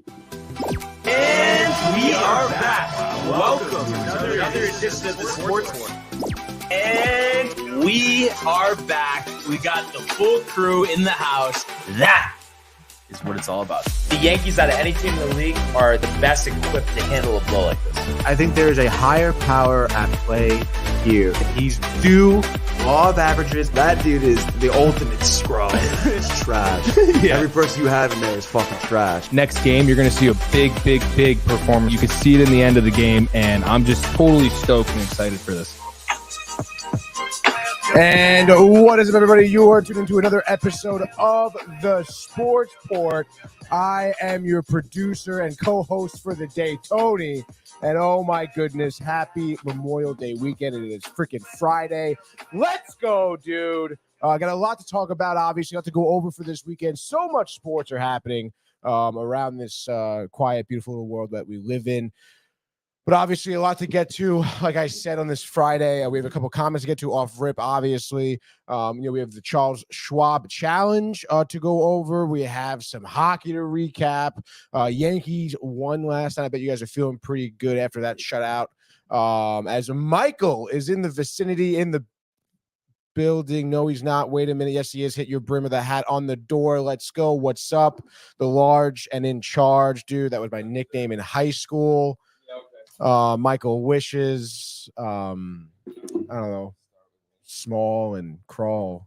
And we are back. Welcome to another edition of the Sports War. And we are back. We got the full crew in the house. That is what it's all about. The Yankees, out of any team in the league, are the best equipped to handle a blow like this. I think there is a higher power at play here. He's due law of averages. That dude is the ultimate scrub. It's trash. Yeah. Every person you have in there is fucking trash. Next game, you're going to see a big performance. You can see it in the end of the game, and I'm just totally stoked and excited for this. And what is up, everybody? You are tuned into another episode of the Sports Port. I am your producer and co-host for the day, Tony. And oh my goodness, happy Memorial Day weekend. It is freaking Friday. Let's go, dude. I got a lot to talk about, obviously. A lot to go over for this weekend. So much sports are happening around this quiet, beautiful little world that we live in. But obviously, a lot to get to. Like I said, on this Friday, we have a couple comments to get to off rip, obviously. We have the Charles Schwab Challenge to go over. We have some hockey to recap. Yankees won last night. I bet you guys are feeling pretty good after that shutout. As Michael is in the vicinity, in the building. No, he's not. Wait a minute. Yes, he is. Hit your brim of the hat on the door. Let's go. What's up? The large and in charge, dude. That was my nickname in high school. Michael wishes, I don't know, small and crawl.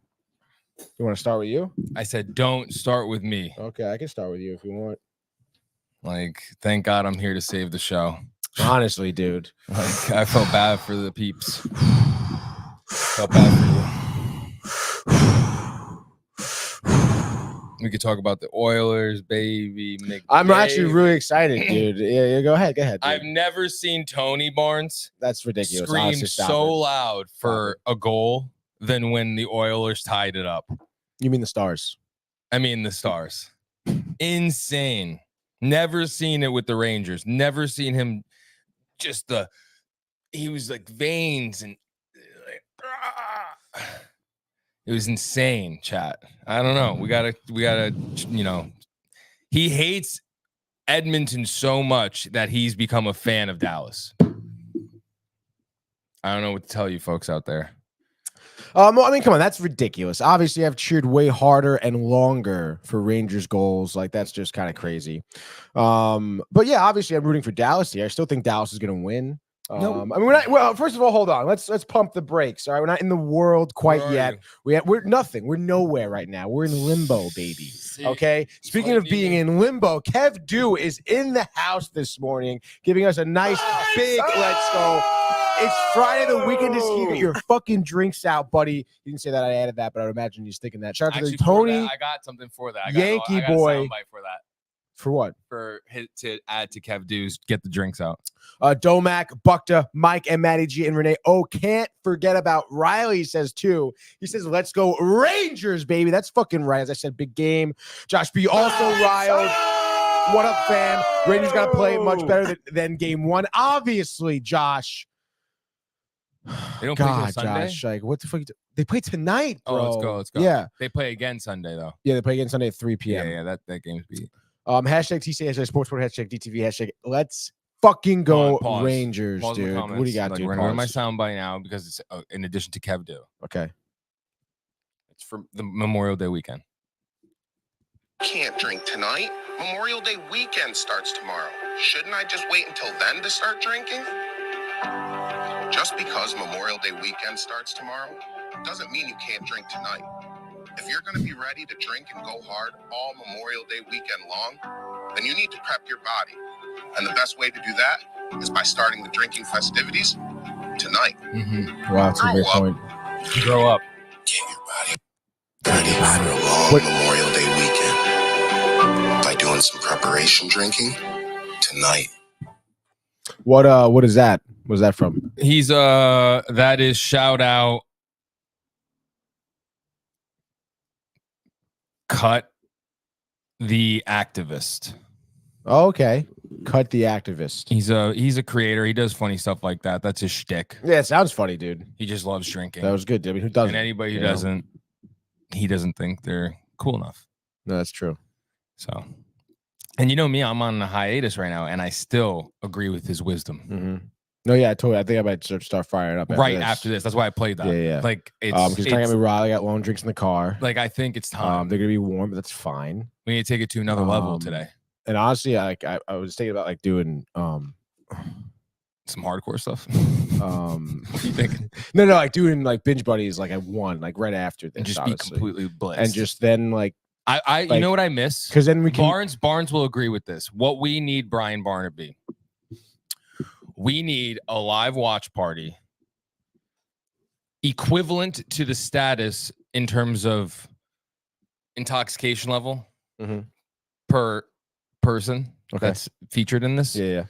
You want to start with you? I said, don't start with me. Okay, I can start with you if you want. Like, thank God I'm here to save the show. Honestly, dude. Like, I felt bad for the peeps. Felt bad for you. We could talk about the Oilers, baby. I'm actually really excited, dude. Yeah, go ahead. Dude. I've never seen Tony Barnes that's ridiculous. Scream Honestly, so loud for a goal than when the Oilers tied it up. You mean the Stars? I mean the Stars. Insane. Never seen it with the Rangers. Never seen him he was like veins and like, it was insane, chat. I don't know. We gotta, he hates Edmonton so much that he's become a fan of Dallas. I don't know what to tell you folks out there. Well, I mean, come on, that's ridiculous. Obviously, I've cheered way harder and longer for Rangers goals. Like, that's just kind of crazy. But yeah, obviously, I'm rooting for Dallas here. I still think Dallas is going to win. No. I mean, we're not. Well, first of all, hold on. Let's pump the brakes. All right, we're not in the world quite yet. We're nothing. We're nowhere right now. We're in limbo, baby. Okay. Speaking of being in limbo, Kev Dew is in the house this morning, giving us a nice big let's go. It's Friday. The weekend is here. Get your fucking drinks out, buddy. You didn't say that. I added that, but I would imagine he's thinking that. Shout out to Tony. I got something for that. Yankee I got boy. a soundbite for that. For what? To add to Kev Dew's get the drinks out. Domac, Bukta, Mike, and Matty G and Renee. Oh, can't forget about Riley says too. He says, let's go Rangers, baby. That's fucking right. As I said, big game. Josh B also riled. What up, fam? Rangers got to play much better than game one. Obviously, Josh. They don't play till Sunday? Josh, like, what the fuck? They play tonight, bro. Oh, let's go. Yeah. They play again Sunday, though. Yeah, they play again Sunday at 3 p.m. Yeah, that game's beat. Hashtag TC, hashtag Sportsport, hashtag DTV, hashtag let's fucking go Rangers, Pause dude. What do you got, dude? We're going to run my soundbite now because it's in addition to Kev Dew. Okay. It's for the Memorial Day weekend. Can't drink tonight. Memorial Day weekend starts tomorrow. Shouldn't I just wait until then to start drinking? Just because Memorial Day weekend starts tomorrow doesn't mean you can't drink tonight. If you're going to be ready to drink and go hard all Memorial Day weekend long, then you need to prep your body. And the best way to do that is by starting the drinking festivities tonight. Mm-hmm. Wow, that's a great point. Grow up. Get your body ready for a long Memorial Day weekend by doing some preparation drinking tonight. What is that? What's that from? He's that is shout out. Cut the Activist. Oh, okay. Cut the Activist. He's a creator. He does funny stuff like that. That's his shtick. Yeah, it sounds funny, dude. He just loves drinking. That was good. I mean, who doesn't? And anybody who doesn't, he doesn't think they're cool enough. No, that's true. So And you know me, I'm on a hiatus right now, and I still agree with his wisdom. Mm-hmm. No, yeah, totally. I think I might start firing up After this. That's why I played that. Yeah. Like because trying to get me riled. I got long drinks in the car. Like I think it's time. They're gonna be warm, but that's fine. We need to take it to another level today. And honestly, I was thinking about like doing some hardcore stuff. What are you thinking? No, like doing like binge buddies like at 1, like right after this, and just honestly. be completely blitzed. And just then like I you know what I miss? Because then we can Barnes will agree with this. What we need Brian Barnaby. We need a live watch party equivalent to the status in terms of intoxication level per person that's featured in this. Yeah.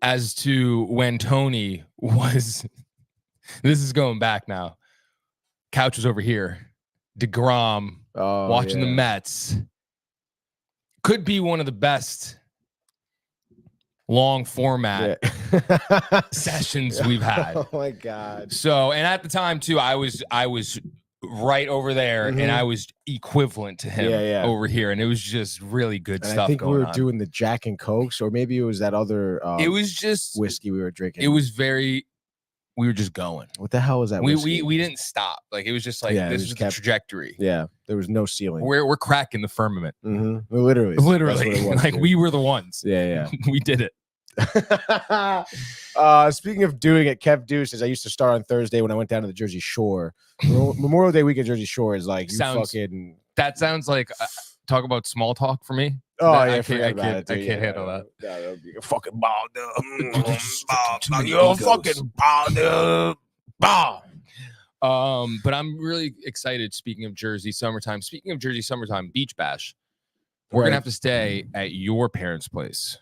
As to when Tony was, this is going back now. Couch was over here. DeGrom watching the Mets. Could be one of the best long format sessions we've had. Oh my God. So, and at the time too, I was right over there and I was equivalent to him over here. And it was just really good stuff. I think we were on. doing the Jack and Cokes, or maybe it was that other it was just whiskey we were drinking. It was we were just going. What the hell was that? Whiskey? We didn't stop. Like it was just like this was the trajectory. Yeah. There was no ceiling. We're cracking the firmament. Literally. Like we were the ones. Yeah. We did it. Speaking of doing it, Kev Deuce says I used to start on Thursday when I went down to the Jersey Shore. Memorial Day weekend Jersey Shore is like that sounds like talk about small talk for me. Oh I can't handle that. That would be a fucking ball. You're a fucking ball. But I'm really excited. Speaking of Jersey summertime, beach bash. We're gonna have to stay at your parents' place.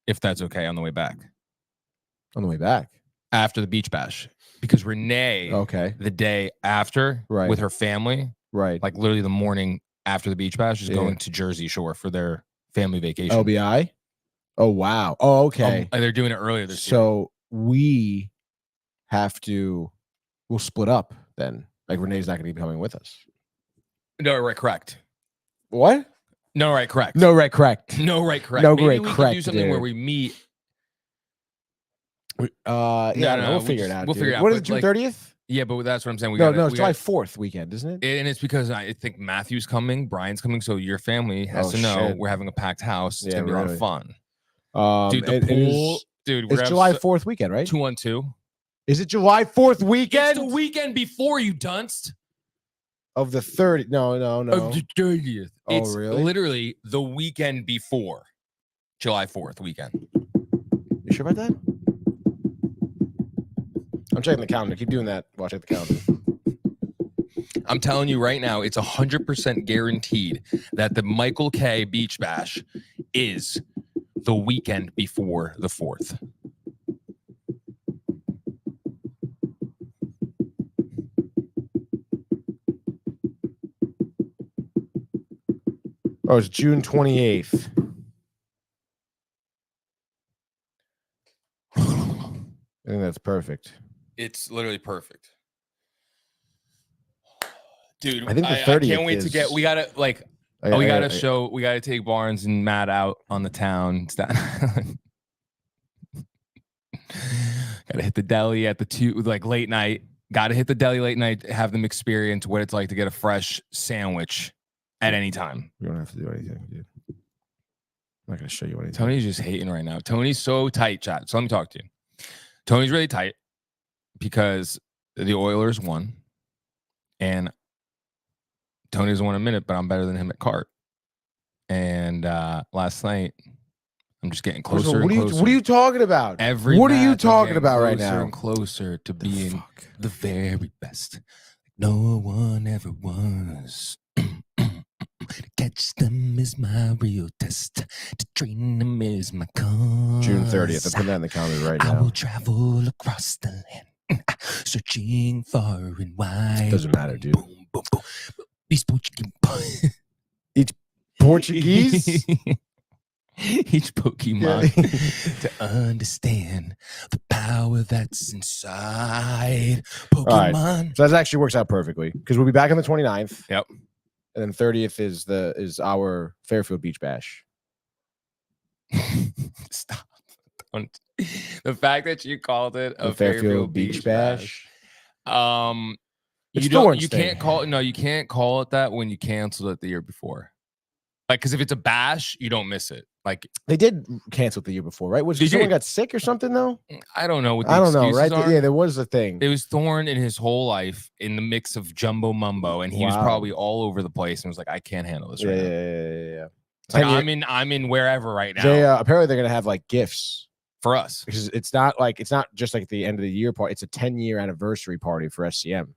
If that's okay, on the way back. On the way back? After the beach bash. Because Renee, the day after, with her family, like literally the morning after the beach bash, is going to Jersey Shore for their family vacation. LBI? Oh, wow. Oh, okay. They're doing it earlier this year. So we'll split up then. Like Renee's not going to be coming with us. No, right, correct. What? No, right, correct. No, right, correct. No, right, correct. No, Maybe right, we correct. Can do something where we meet. No, we'll figure it out. We'll figure it out. What is it, June 30th? Yeah, but that's what I'm saying. It's July 4th weekend, isn't it? And it's because I think Matthew's coming, Brian's coming, so your family has to know we're having a packed house. It's gonna be a lot of fun. Dude, the pool, it's July 4th weekend, right? 2-1-2. Is it July 4th weekend? It's the weekend before, you dunst. Of the 30th. No. Of the 30th. Oh, it's really? Literally the weekend before July 4th weekend. You sure about that? I'm checking the calendar. Keep doing that while I check the calendar. I'm telling you right now, it's 100% guaranteed that the Michael K. Beach Bash is the weekend before the 4th. Oh, it's June 28th. I think that's perfect. It's literally perfect. Dude, I think the 30th I can't wait to get, we gotta take Barnes and Matt out on the town. Gotta hit the deli at the late night. Gotta hit the deli late night, have them experience what it's like to get a fresh sandwich at any time. You don't have to do anything, dude. I'm not gonna show you anything. Tony's just hating right now. Tony's so tight, chat. So let me talk to you. Tony's really tight because the Oilers won, and Tony doesn't win a minute, but I'm better than him at cart. And last night, I'm just getting closer and closer. What are you talking about? What are you talking about right now? Closer and closer to being the very best. No one ever was. To catch them is my real test. To train them is my cause. June 30th. I'm putting that in the calendar right now. I will travel across the land, searching far and wide. Doesn't matter, dude. Boom, boom, boom. These Portuguese. Each Portuguese? Each Pokemon to understand the power that's inside Pokemon. All right. So that actually works out perfectly because we'll be back on the 29th. Yep. And then 30th is our Fairfield Beach Bash. The fact that you called it The a Fairfield Beach Bash. You It's don't. Thorn's You thing. can't call it. No, you can't call it that when you canceled it the year before. Like, because if it's a bash, you don't miss it. Like, They did cancel it the year before, right? Was They someone did. got sick or something though? I don't know what the I don't know, excuses right? are. Yeah, there was a thing. It was Thorne in his whole life in the mix of jumbo mumbo, and he was Wow. probably all over the place and was like, "I can't handle this right now." Yeah. It's like, I'm in wherever right now They apparently they're gonna have like gifts for us. because it's not just like the end of the year party. It's a 10-year anniversary party for SCM.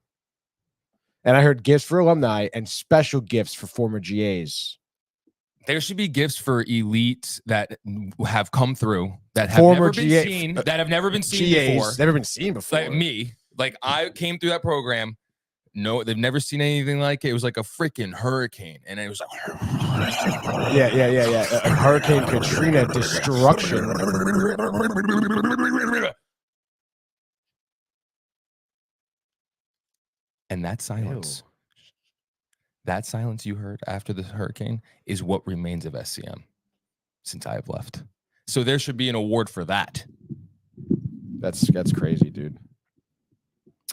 And I heard gifts for alumni and special gifts for former GAs. There should be gifts for elites that have come through that have Former never been GA seen, that have never been seen GAs, before. never been seen before. Like me, like I came through that program. No, they've never seen anything like it. It was like a freaking hurricane, and it was like, Yeah. A Hurricane Katrina destruction. And that silence you heard after the hurricane is what remains of SCM since I have left. So there should be an award for that. That's crazy, dude.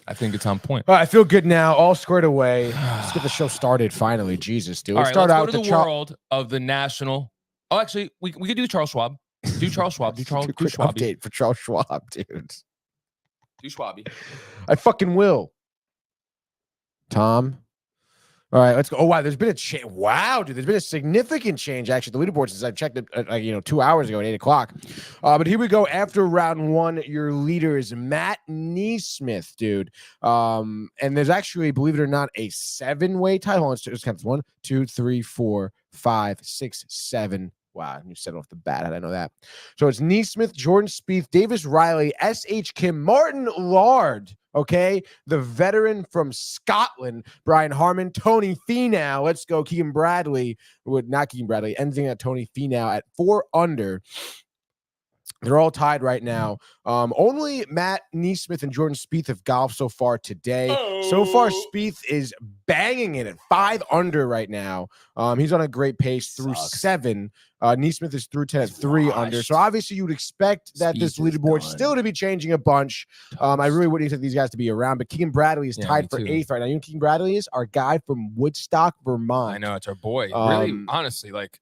I think it's on point. All right, I feel good now. All squared away. Let's get the show started finally. Jesus, dude. All Let's right, start let's out go to with the world of the national. Oh, actually, we could do Charles Schwab. Do Charles Schwab. Do quick Schwab. update for Charles Schwab, dude. Do Schwabby. I fucking will. Tom. All right, let's go. Oh, wow. There's been a change. Wow, dude. There's been a significant change, actually, the leaderboard since I checked it, 2 hours ago at 8 o'clock. But here we go. After round one, your leader is Matt Neesmith, dude. And there's actually, believe it or not, a 7-way tie. Hold on, let's count this. 1, 2, 3, 4, 5, 6, 7. Wow, you said it off the bat. How did I know that? So it's Neesmith, Jordan Spieth, Davis Riley, S.H. Kim, Martin Lard, okay? The veteran from Scotland, Brian Harmon, Tony Finau. Let's go, Keegan Bradley. Not Keegan Bradley, ending at Tony Finau at 4 under. They're all tied right now. Only Matt Neesmith and Jordan Spieth have golfed so far today. So far, Spieth is banging it at 5 under right now. He's on a great pace through 7. Neesmith is through 10 at 3 under. So obviously, you would expect that this leaderboard still to be changing a bunch. I really wouldn't expect these guys to be around, but Keegan Bradley is tied for 8th right now. You know who Keegan Bradley is? Our guy from Woodstock, Vermont. I know, it's our boy. Really, honestly, like,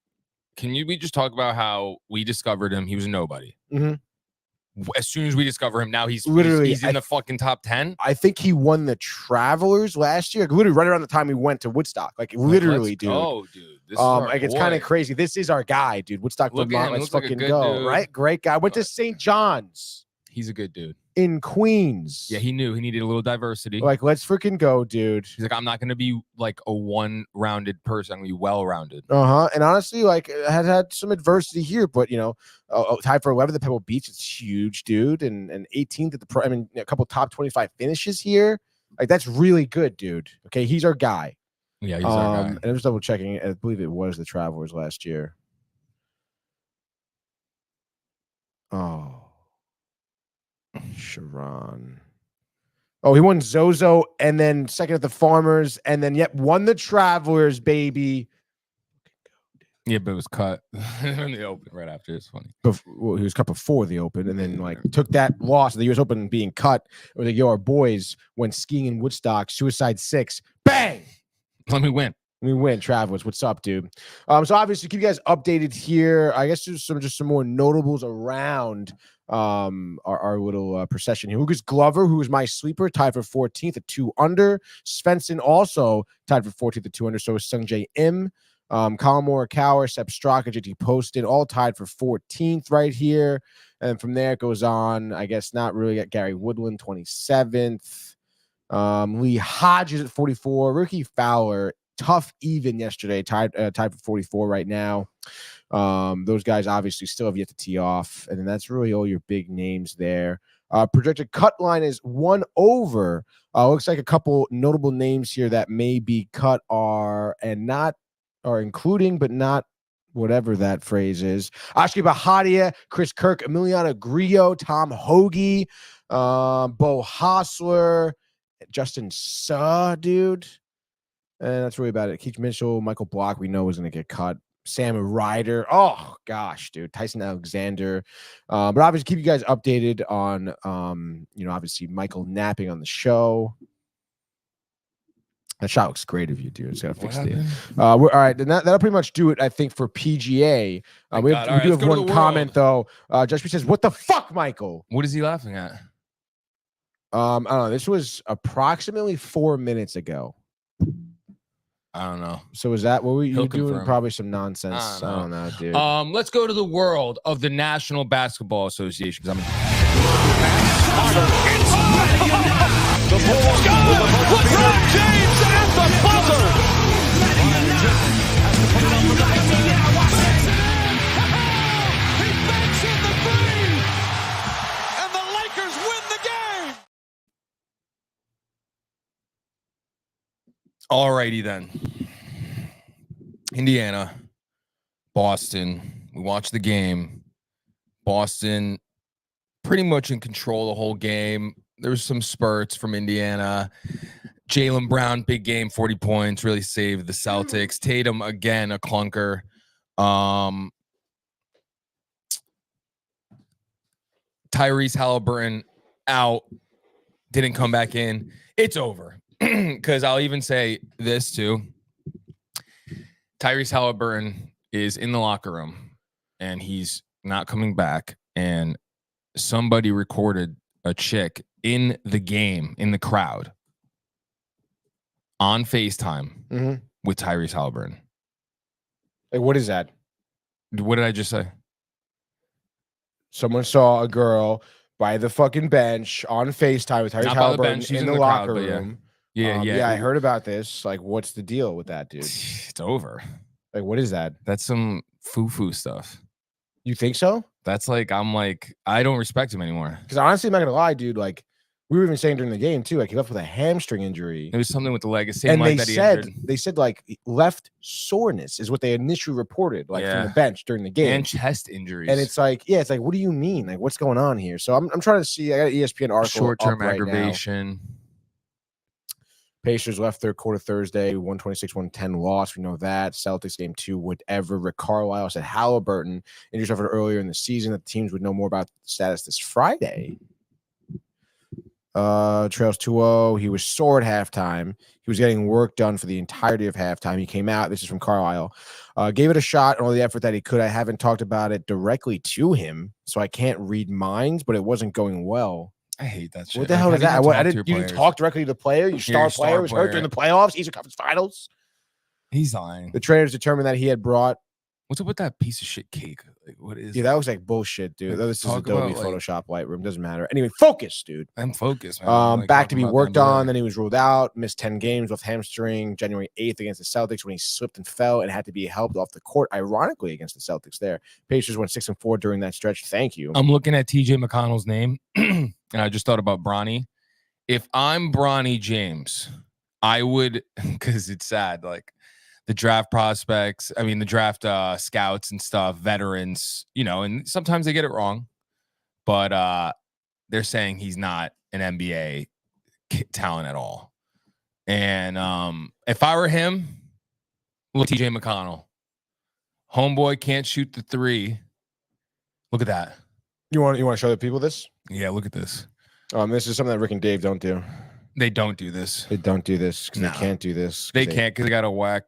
we just talk about how we discovered him? He was a nobody. Mm-hmm. As soon as we discover him, now he's in the fucking top 10. I think he won the Travelers last year. Literally right around the time we went to Woodstock. Like literally, dude. Oh, dude. This is our like it's boy. kind of crazy. This is our guy, dude. Woodstock, Vermont. Let's fucking go. Dude. Right? Great guy. Went to St. John's. He's a good dude. In Queens. Yeah, he knew he needed a little diversity. Like, let's freaking go, dude. He's like, I'm not gonna be like a one-rounded person. I'm gonna be well-rounded. And honestly, like, I had some adversity here, but tied for 11th at Pebble Beach. It's huge, dude. And 18th at a couple top 25 finishes here. Like, that's really good, dude. Okay, he's our guy. Yeah, he's our guy. And I'm just double checking. I believe it was the Travelers last year. Oh. Sharon. Oh, he won Zozo and then second at the Farmers and then won the Travelers, baby. Yeah, but it was cut in the Open right after. It's funny. Well, he was cut before the Open and then took that loss of the U.S. Open being cut. Or our boys went skiing in Woodstock, Suicide 6. Bang! Let me win. We win, Travelers. What's up, dude? So obviously keep you guys updated here. I guess there's some more notables around our little procession here. Lucas Glover, who is my sleeper, tied for 14th at 2 under. Svensson also tied for 14th at 2 under. So is Sungjae Im, Colin Morikawa, Sepp Straka, JT Poston, all tied for 14th right here. And from there it goes on. I guess not really. Got Gary Woodland 27th. Lee Hodges at 44. Ricky Fowler. Tough even yesterday, tied for 44 right now. Those guys obviously still have yet to tee off, and then that's really all your big names there. Projected cut line is 1 over. Looks like a couple notable names here that may be cut are including, but not whatever that phrase is. Ashki Bahadia, Chris Kirk, Emiliano Grillo, Tom Hoagie, Bo Hostler, Justin Suh, dude. And that's really about it. Keith Mitchell, Michael Block, we know is going to get cut. Sam Ryder. Oh gosh, dude, Tyson Alexander. But obviously keep you guys updated on obviously Michael napping on the show. That shot looks great of you, dude. Just gotta fix it. All right, then that'll pretty much do it, I think, for PGA. We do have one comment though. Josh says, "What the fuck, Michael? What is he laughing at?" I don't know. This was approximately 4 minutes ago. I don't know. So is that what were you doing? Confirm. Probably some nonsense. I don't know, dude. Let's go to the world of the National Basketball Association. The Bulls LeBron James at the buzzer. He banks in the three, and the Lakers win the game. All righty then. Indiana, Boston. We watched the game. Boston pretty much in control the whole game. There was some spurts from Indiana. Jaylen Brown, big game, 40 points, really saved the Celtics. Tatum, again, a clunker. Tyrese Halliburton out, didn't come back in. It's over. Because I'll even say this too. Tyrese Halliburton is in the locker room and he's not coming back. And somebody recorded a chick in the game, in the crowd, on FaceTime with Tyrese Halliburton. Hey, what is that? What did I just say? Someone saw a girl by the fucking bench on FaceTime with Tyrese Halliburton in the locker room. Yeah, I heard about this. Like, what's the deal with that, dude? It's over. Like, what is that? That's some foo-foo stuff. You think so? That's like, I don't respect him anymore. Because honestly, I'm not gonna lie, dude. Like, we were even saying during the game too, like he left with a hamstring injury. It was something with the leg. And they said like left soreness is what they initially reported, like from the bench during the game. And chest injuries. And it's like, what do you mean? Like, what's going on here? So I'm trying to see. I got an ESPN article. Short-term aggravation. Pacers left third quarter Thursday, 126-110 loss. We know that. Celtics game 2, whatever. Rick Carlisle said Halliburton injury suffered earlier in the season that the teams would know more about the status this Friday. Trails 2-0. He was sore at halftime. He was getting work done for the entirety of halftime. He came out. This is from Carlisle. Gave it a shot and all the effort that he could. I haven't talked about it directly to him, so I can't read minds, but it wasn't going well. I hate that shit. What the hell is that? You didn't talk directly to the player? Your star player was hurt during the playoffs, Eastern Conference Finals? He's lying. The trainers determined that he had brought. What's up with that piece of shit cake? Like, what is that? Was like bullshit, dude. This is Adobe Photoshop Lightroom. Doesn't matter. Anyway, focus, dude. I'm focused, man. Back to be worked on. Then he was ruled out. Missed 10 games with hamstring. January 8th against the Celtics when he slipped and fell and had to be helped off the court. Ironically, against the Celtics there. Pacers went 6-4 during that stretch. Thank you. I'm looking at TJ McConnell's name, and I just thought about Bronny. If I'm Bronny James, I would, because it's sad, like, the draft prospects, the draft scouts and stuff, veterans, and sometimes they get it wrong, but they're saying he's not an NBA talent at all. And if I were him, look, TJ McConnell, homeboy can't shoot the three. Look at that. You want to show the people this? Yeah, look at this. This is something that Rick and Dave don't do. They don't do this. They don't do this because they can't do this. They can't because they got a whack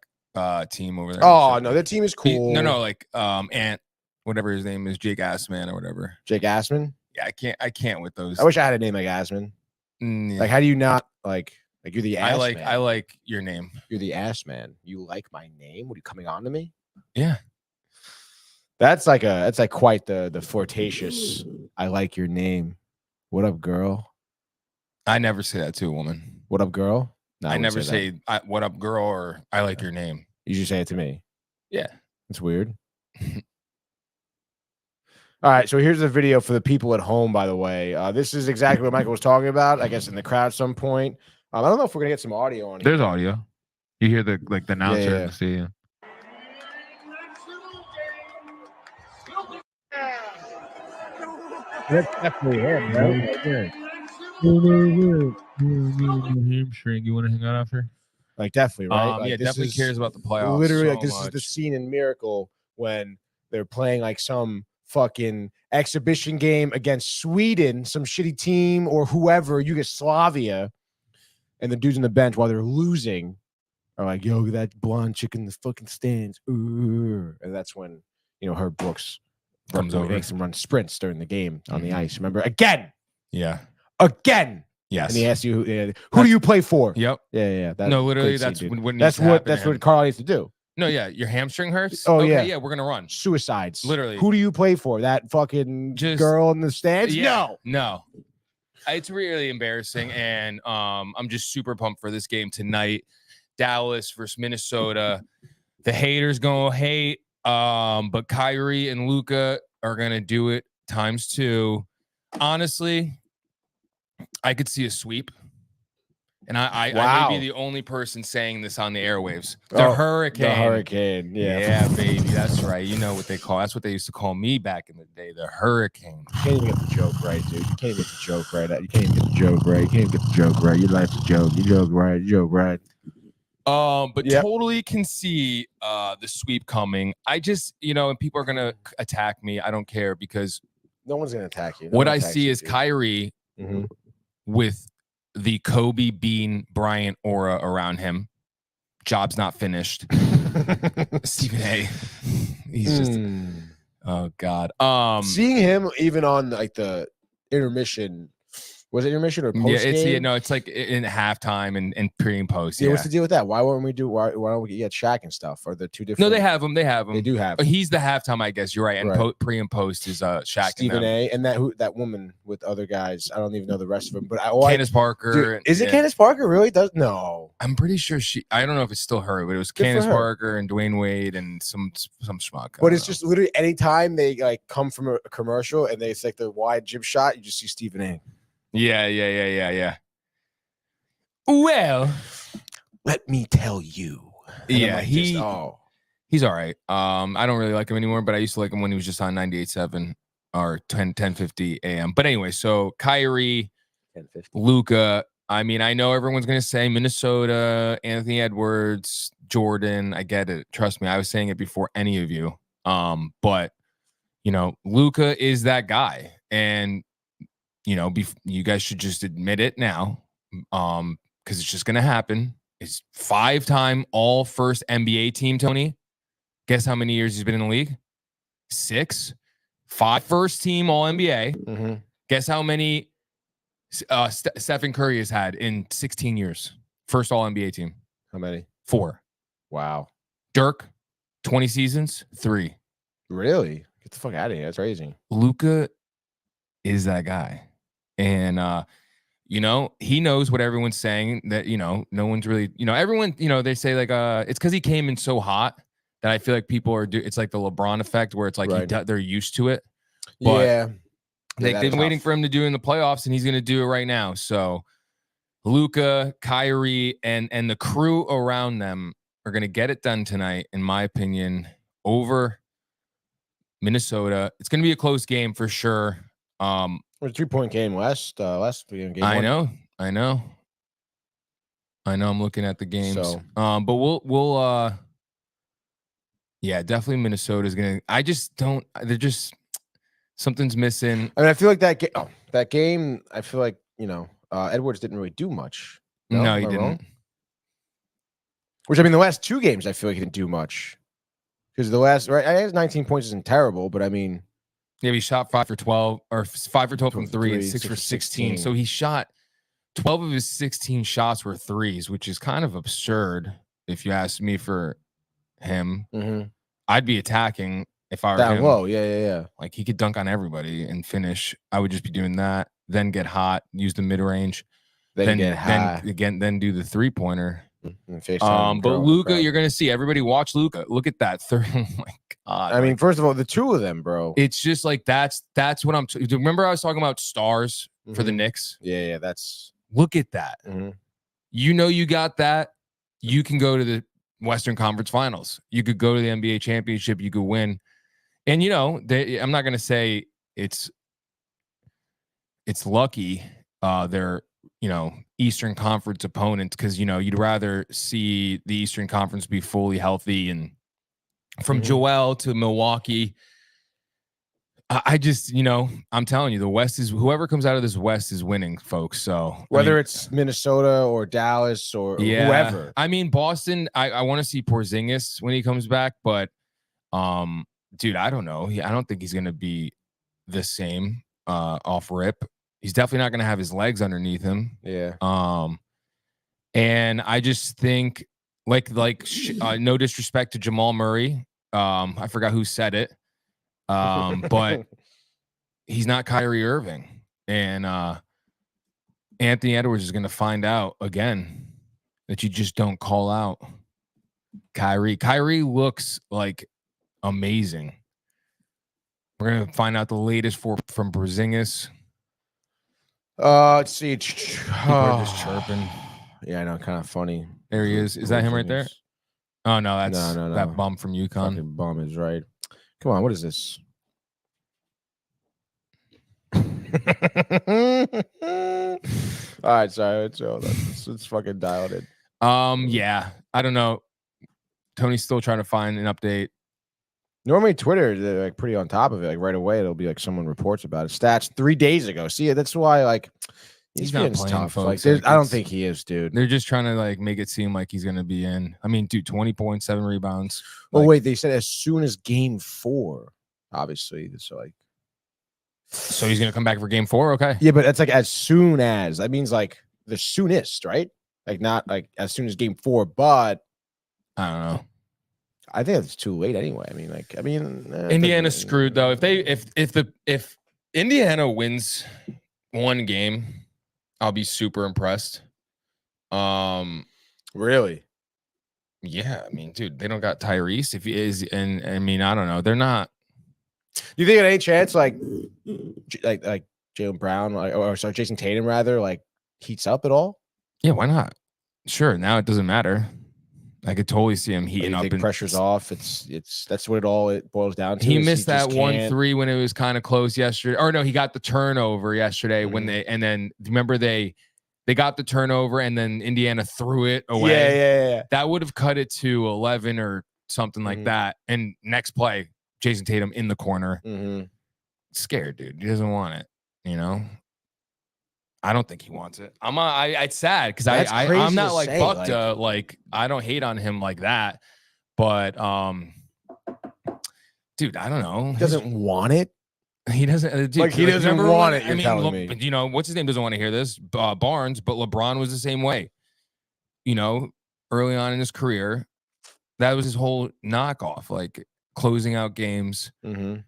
team over there. Oh no, their team is cool. Like Ant, whatever his name is, Jake Assman or whatever. Jake Assman? Yeah, I can't with those. I wish I had a name like Assman. Yeah. Like, how do you not like you're the ass man? I like your name. You're the ass man. You like my name? What are you coming on to me? Yeah. That's like quite the flirtatious. I like your name. What up, girl? I never say that to a woman. What up, girl? No, I never say what up, girl, or I like your name. You should say it to me. Yeah. It's weird. All right, so here's the video for the people at home, by the way. This is exactly what Michael was talking about, I guess, in the crowd at some point. I don't know if we're going to get some audio on here. There's audio. You hear the announcer. Yeah. That's definitely him, right? Hamstring. You want to hang out after? Like definitely, right? Like, yeah, this definitely is cares about the playoffs. literally so like this much. is the scene in Miracle when they're playing like some fucking exhibition game against Sweden, some shitty team or whoever, Yugoslavia, and the dudes on the bench while they're losing are like, "Yo, that blonde chick in the fucking stands," and that's when Herb Brooks Comes over. makes him run sprints during the game on the ice. Remember again, Yeah. Yes. And Yes. he asks you, who do you play for? Yep. Yeah. No, literally, great that's scene, dude. what needs That's to happen. what Carl needs to do. No, yeah, your hamstring hurts. Oh, okay, yeah. we're gonna run. Suicides. Literally. Who do you play for? That fucking girl in the stands? No. It's really embarrassing, and I'm just super pumped for this game tonight. Dallas versus Minnesota. The haters gonna hate, but Kyrie and Luka are gonna do it ×2. Honestly, I could see a sweep. And I may be the only person saying this on the airwaves. The Hurricane. The Hurricane. Yeah. Yeah, baby. That's right. You know what they call. That's what they used to call me back in the day. The Hurricane. You can't even get the joke right, dude. You can't even get the joke right. You can't even get the joke right. You can't even get the joke right. Your life's a joke. You joke right. You joke right. But totally can see the sweep coming. I just, and people are gonna attack me. I don't care because no one's gonna attack you. What I see is Kyrie with the Kobe Bean Bryant aura around him. Job's not finished. Stephen A. He's just oh God. Seeing him even on like the intermission. Was it intermission or post game? It's like in halftime and pre and post. Yeah, what's the deal with that? Why don't we get Shaq and stuff? Are the two different? No, they have him. They do have. He's the halftime, I guess. You're right. And pre and post is Shaq. Stephen A. And that woman with other guys. I don't even know the rest of them. But Candace Parker. Dude, is it Candace Parker? Really? No. I'm pretty sure I don't know if it's still her, but it was Candace Parker and Dwayne Wade and some schmuck. But it's just literally anytime they like come from a commercial and it's like the wide jib shot, you just see Stephen A. Yeah. Well, let me tell you. And he's all right. I don't really like him anymore, but I used to like him when he was just on 98.7 or 10:50 a.m. But anyway, so Kyrie, Luka. I mean, I know everyone's gonna say Minnesota, Anthony Edwards, Jordan. I get it. Trust me, I was saying it before any of you. But Luka is that guy, and you guys should just admit it now, because it's just going to happen. It's 5-time all first NBA team, Tony. Guess how many years he's been in the league? 6. 5 first team all NBA. Guess how many Stephen Curry has had in 16 years? First all NBA team. How many? 4. Wow. Dirk, 20 seasons, 3. Really? Get the fuck out of here. That's crazy. Luka is that guy. And, he knows what everyone's saying, that, no one's really, everyone, they say like, it's because he came in so hot that I feel like people are, it's like the LeBron effect where it's like they're used to it. But they've been waiting for him to do in the playoffs, and he's going to do it right now. So Luka, Kyrie, and the crew around them are going to get it done tonight, in my opinion, over Minnesota. It's going to be a close game for sure. A 3-point game last game. I know. I'm looking at the games. So. But we'll definitely Minnesota's gonna. I just don't. They're just something's missing. I mean, I feel like that game. I feel like Edwards didn't really do much. No, he didn't. Wrong? Which I mean, the last 2 games, I feel like he didn't do much because the last I had 19 points isn't terrible, but I mean. Yeah, he shot 5 for 12 or 5 for 12 from 3 and 6 for 16. So he shot 12 of his 16 shots were threes, which is kind of absurd if you ask me for him. I'd be attacking if I were down him. low. Yeah. Like he could dunk on everybody and finish. I would just be doing that, then get hot, use the mid range, then get high, then do the 3-pointer. But Luka, you're gonna see everybody watch Luka. Look at that third. Oh my God! I mean, first of all, the 2 of them, bro. It's just like that's what I'm. Remember, I was talking about stars for the Knicks. Yeah. That's look at that. You got that. You can go to the Western Conference Finals. You could go to the NBA championship. You could win. And I'm not gonna say it's lucky. They're Eastern Conference opponents, because you'd rather see the Eastern Conference be fully healthy. And from Joel to Milwaukee, I just, I'm telling you, the West is, whoever comes out of this West is winning, folks. So whether it's Minnesota or Dallas or whoever. I mean, Boston, I want to see Porzingis when he comes back, but dude, I don't know. I don't think he's going to be the same off rip. He's definitely not going to have his legs underneath him. Yeah. And I just think no disrespect to Jamal Murray. I forgot who said it. But he's not Kyrie Irving, and Anthony Edwards is going to find out again that you just don't call out Kyrie. Kyrie looks like amazing. We're going to find out the latest from Porzingis. Let's see. People are just chirping. Yeah, I know. Kind of funny. There he is. Is that him right there? Oh no, that's no. that bum from UConn. Fucking bum is right. Come on, what is this? All right, sorry. It's fucking dialed in. Yeah, I don't know. Tony's still trying to find an update. Normally, Twitter, they're like pretty on top of it. Like right away, it'll be like someone reports about it. Stats 3 days ago. See, that's why like he's not playing, tough. folks. Like, I don't think he is, dude. They're just trying to like make it seem like he's gonna be in. I mean, dude, 20.7 rebounds. Well, wait, they said as soon as game 4, obviously. So he's gonna come back for game 4, okay? Yeah, but it's like as soon as. That means like the soonest, right? Like not like as soon as game 4, but I don't know. I think it's too late anyway. Indiana's screwed though. If Indiana wins one game, I'll be super impressed. Really? Yeah, I mean, dude, they don't got Tyrese. If he is, and I mean, I don't know, they're not. Do you think at any chance like Jaylen Brown or Jason Tatum rather like heats up at all? Yeah, why not? Sure. Now it doesn't matter. I could totally see him heating up. And pressure's off. It's that's what it boils down to. He missed that 1-3 when it was kind of close yesterday. Or no, he got the turnover yesterday when then remember they got the turnover and then Indiana threw it away. Yeah. That would have cut it to 11 or something like that. And next play, Jason Tatum in the corner. Scared, dude. He doesn't want it, I don't think he wants it. It's sad because I'm not like fucked. Like I don't hate on him like that, but dude, I don't know. He doesn't want it. He doesn't. Dude, he doesn't want it. You're telling me. What's his name doesn't want to hear this. Barnes, but LeBron was the same way. Early on in his career, that was his whole knockoff, like closing out games. And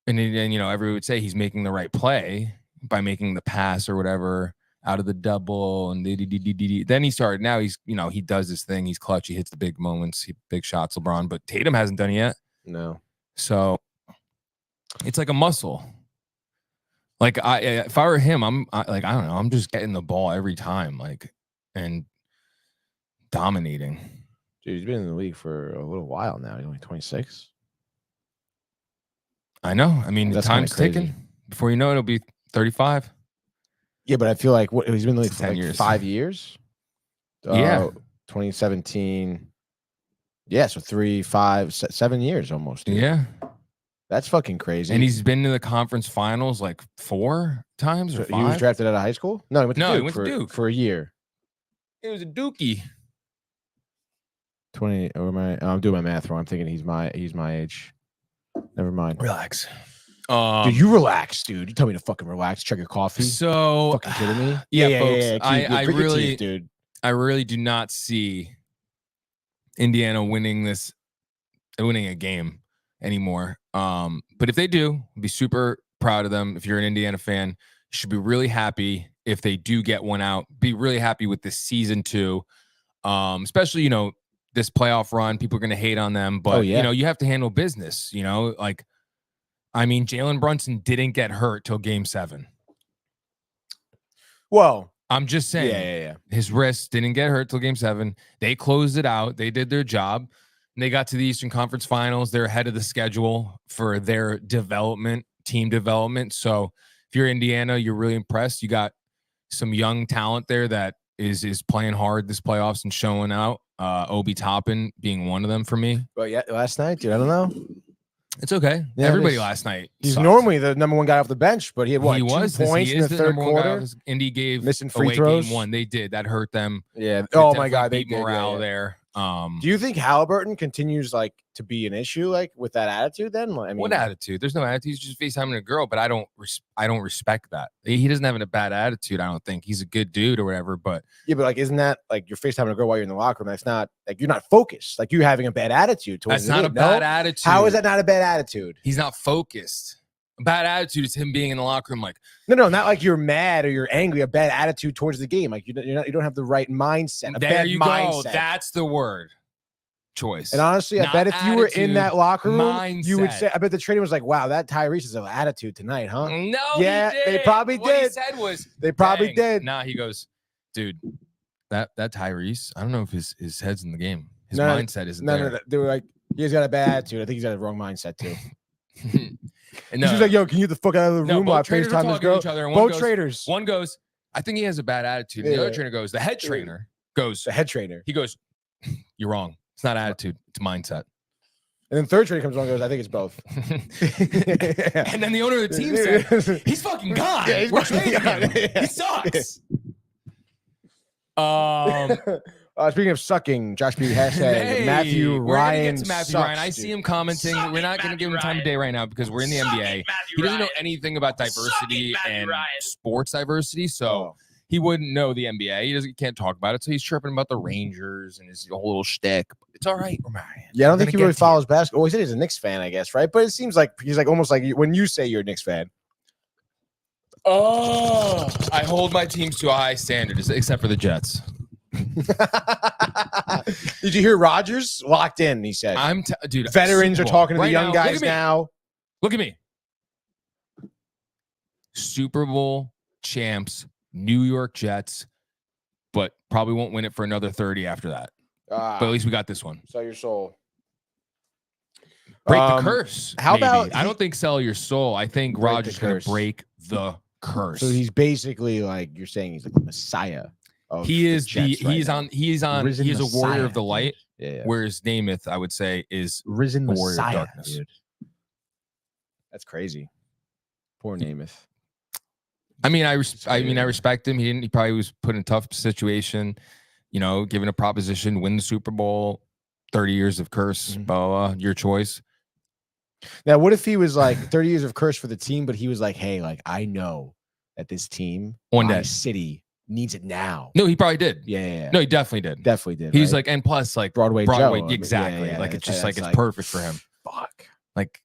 then everyone would say he's making the right play by making the pass or whatever out of the double and then he started. Now he's he does this thing. He's clutch. He hits the big moments, big shots. LeBron, but Tatum hasn't done it yet. No. So it's like a muscle. Like if I were him, I don't know. I'm just getting the ball every time, and dominating. Dude, he's been in the league for a little while now. He's only 26. I know. I mean, the time's ticking. Before you know it, it'll be 35. Yeah, but I feel like he's been in the league for 10 years. 5 years. Yeah. 2017. Yeah, so 3, 5, 7 years almost. Dude. Yeah. That's fucking crazy. And he's been to the conference finals like 4 times or 5. He was drafted out of high school? No, he went to Duke for a year. It was a dookie. 20 or I'm doing my math wrong. I'm thinking he's my age. Never mind. Relax. Dude, you relax, dude. You tell me to fucking relax. Chug your coffee. So, fucking kidding me? Yeah, folks. Dude. I really do not see Indiana winning a game anymore. But if they do, I'll be super proud of them. If you're an Indiana fan, you should be really happy if they do get one out. Be really happy with this season too. Especially, this playoff run. People are going to hate on them, but you have to handle business. Jalen Brunson didn't get hurt till game 7. Well, I'm just saying. Yeah. His wrist didn't get hurt till game 7. They closed it out. They did their job. And they got to the Eastern Conference Finals. They're ahead of the schedule for their team development. So if you're Indiana, you're really impressed. You got some young talent there that is playing hard this playoffs and showing out. Obi Toppin being one of them for me. But yeah, last night, dude, I don't know. It's okay. Yeah, Everybody last night. He's sucked. normally the number one guy off the bench, but he had what? He 2 was points in the third quarter. Indy gave Missing free away throws. game 1. They did. That hurt them. Yeah. It Oh my definitely God, they beat did. morale Yeah. there. Do you think Halliburton continues like to be an issue like with that attitude? Then I mean, what attitude? There's no attitude. He's just FaceTiming a girl, but I don't respect that. He doesn't have a bad attitude. I don't think he's a good dude or whatever. But yeah, but like, isn't that like you're FaceTiming a girl while you're in the locker room? That's not like you're not focused. Like you're having a bad attitude towards that's not a bad No? attitude. How is that not a bad attitude? He's not focused. A bad attitude is him being in the locker room like, No, not like you're mad or you're angry. A bad attitude towards the game. Like you don't have the right mindset. A there bad you mindset. go. That's the word choice. And honestly, I Not bet if you were in attitude, that locker room, you would mindset. say, I bet the trainer was like, wow, that Tyrese is an attitude tonight, huh? No, Yeah, he they didn't. probably What he did. said was They probably dang. did. Nah, he goes, dude, that Tyrese, I don't know if his head's in the game. His No, mindset isn't there. No. They were like, he's got a bad attitude. I think he's got the wrong mindset too. And She was like, yo, can you get the fuck out of the room while I both traders are FaceTime this talking to girl? each other, and Both traders. One goes, I think he has a bad attitude. And the Yeah. other trainer goes, the head trainer goes, The head trainer. he goes, you're wrong. It's not attitude. It's mindset. And then third trainer comes along and goes, I think it's both. And then the owner of the team said, he's fucking gone. Yeah, he's We're fucking trading him. gone. Yeah. He sucks. Speaking of sucking, Josh B. hashtag Hey, Matthew we're Ryan. gonna get to Matthew sucks, Ryan. I see dude. him commenting. We're not going to give him time of day right now because we're in the NBA. He doesn't know anything about diversity and sports diversity, so Oh. he wouldn't know the NBA. He can't talk about it, so he's chirping about the Rangers and his whole little shtick. It's all right, Ryan. Yeah, I don't We're think he gonna really get to you. follows basketball. Well, he said he's a Knicks fan, I guess, right? But it seems like he's like almost like when you say you're a Knicks fan. Oh, I hold my teams to a high standard, except for the Jets. Did you hear Rodgers locked in? He said, Dude. veterans are Super Bowl. talking to the Right young now, guys now. Look at me. Super Bowl champs, New York Jets, but probably won't win it for another 30 after that. But at least we got this one. Sell your soul. Break the curse. how maybe. about I don't think sell your soul. I think Break the Rodgers going curse. to break the curse. So he's basically like you're saying he's like the Messiah. Of he is Jets right he's now. on he's on Risen he's a warrior Messiah, of the light, Yeah. whereas Namath, I would say, is Risen a warrior of Messiah, darkness. dude. That's crazy. Poor Namath. I mean, I respect him. He probably was put in a tough situation, given a proposition, win the Super Bowl, 30 years of curse, blah, blah, blah, your choice. Now, what if he was like 30 years of curse for the team, but he was like, hey, like I know that this team, One my day. city needs it now. No, he probably did. Yeah. No, he definitely did. Definitely did. He's right? like, and plus, like Broadway Joe. Joe. Exactly. Yeah, like, it's just like, that's it's perfect for him. Fuck. Like,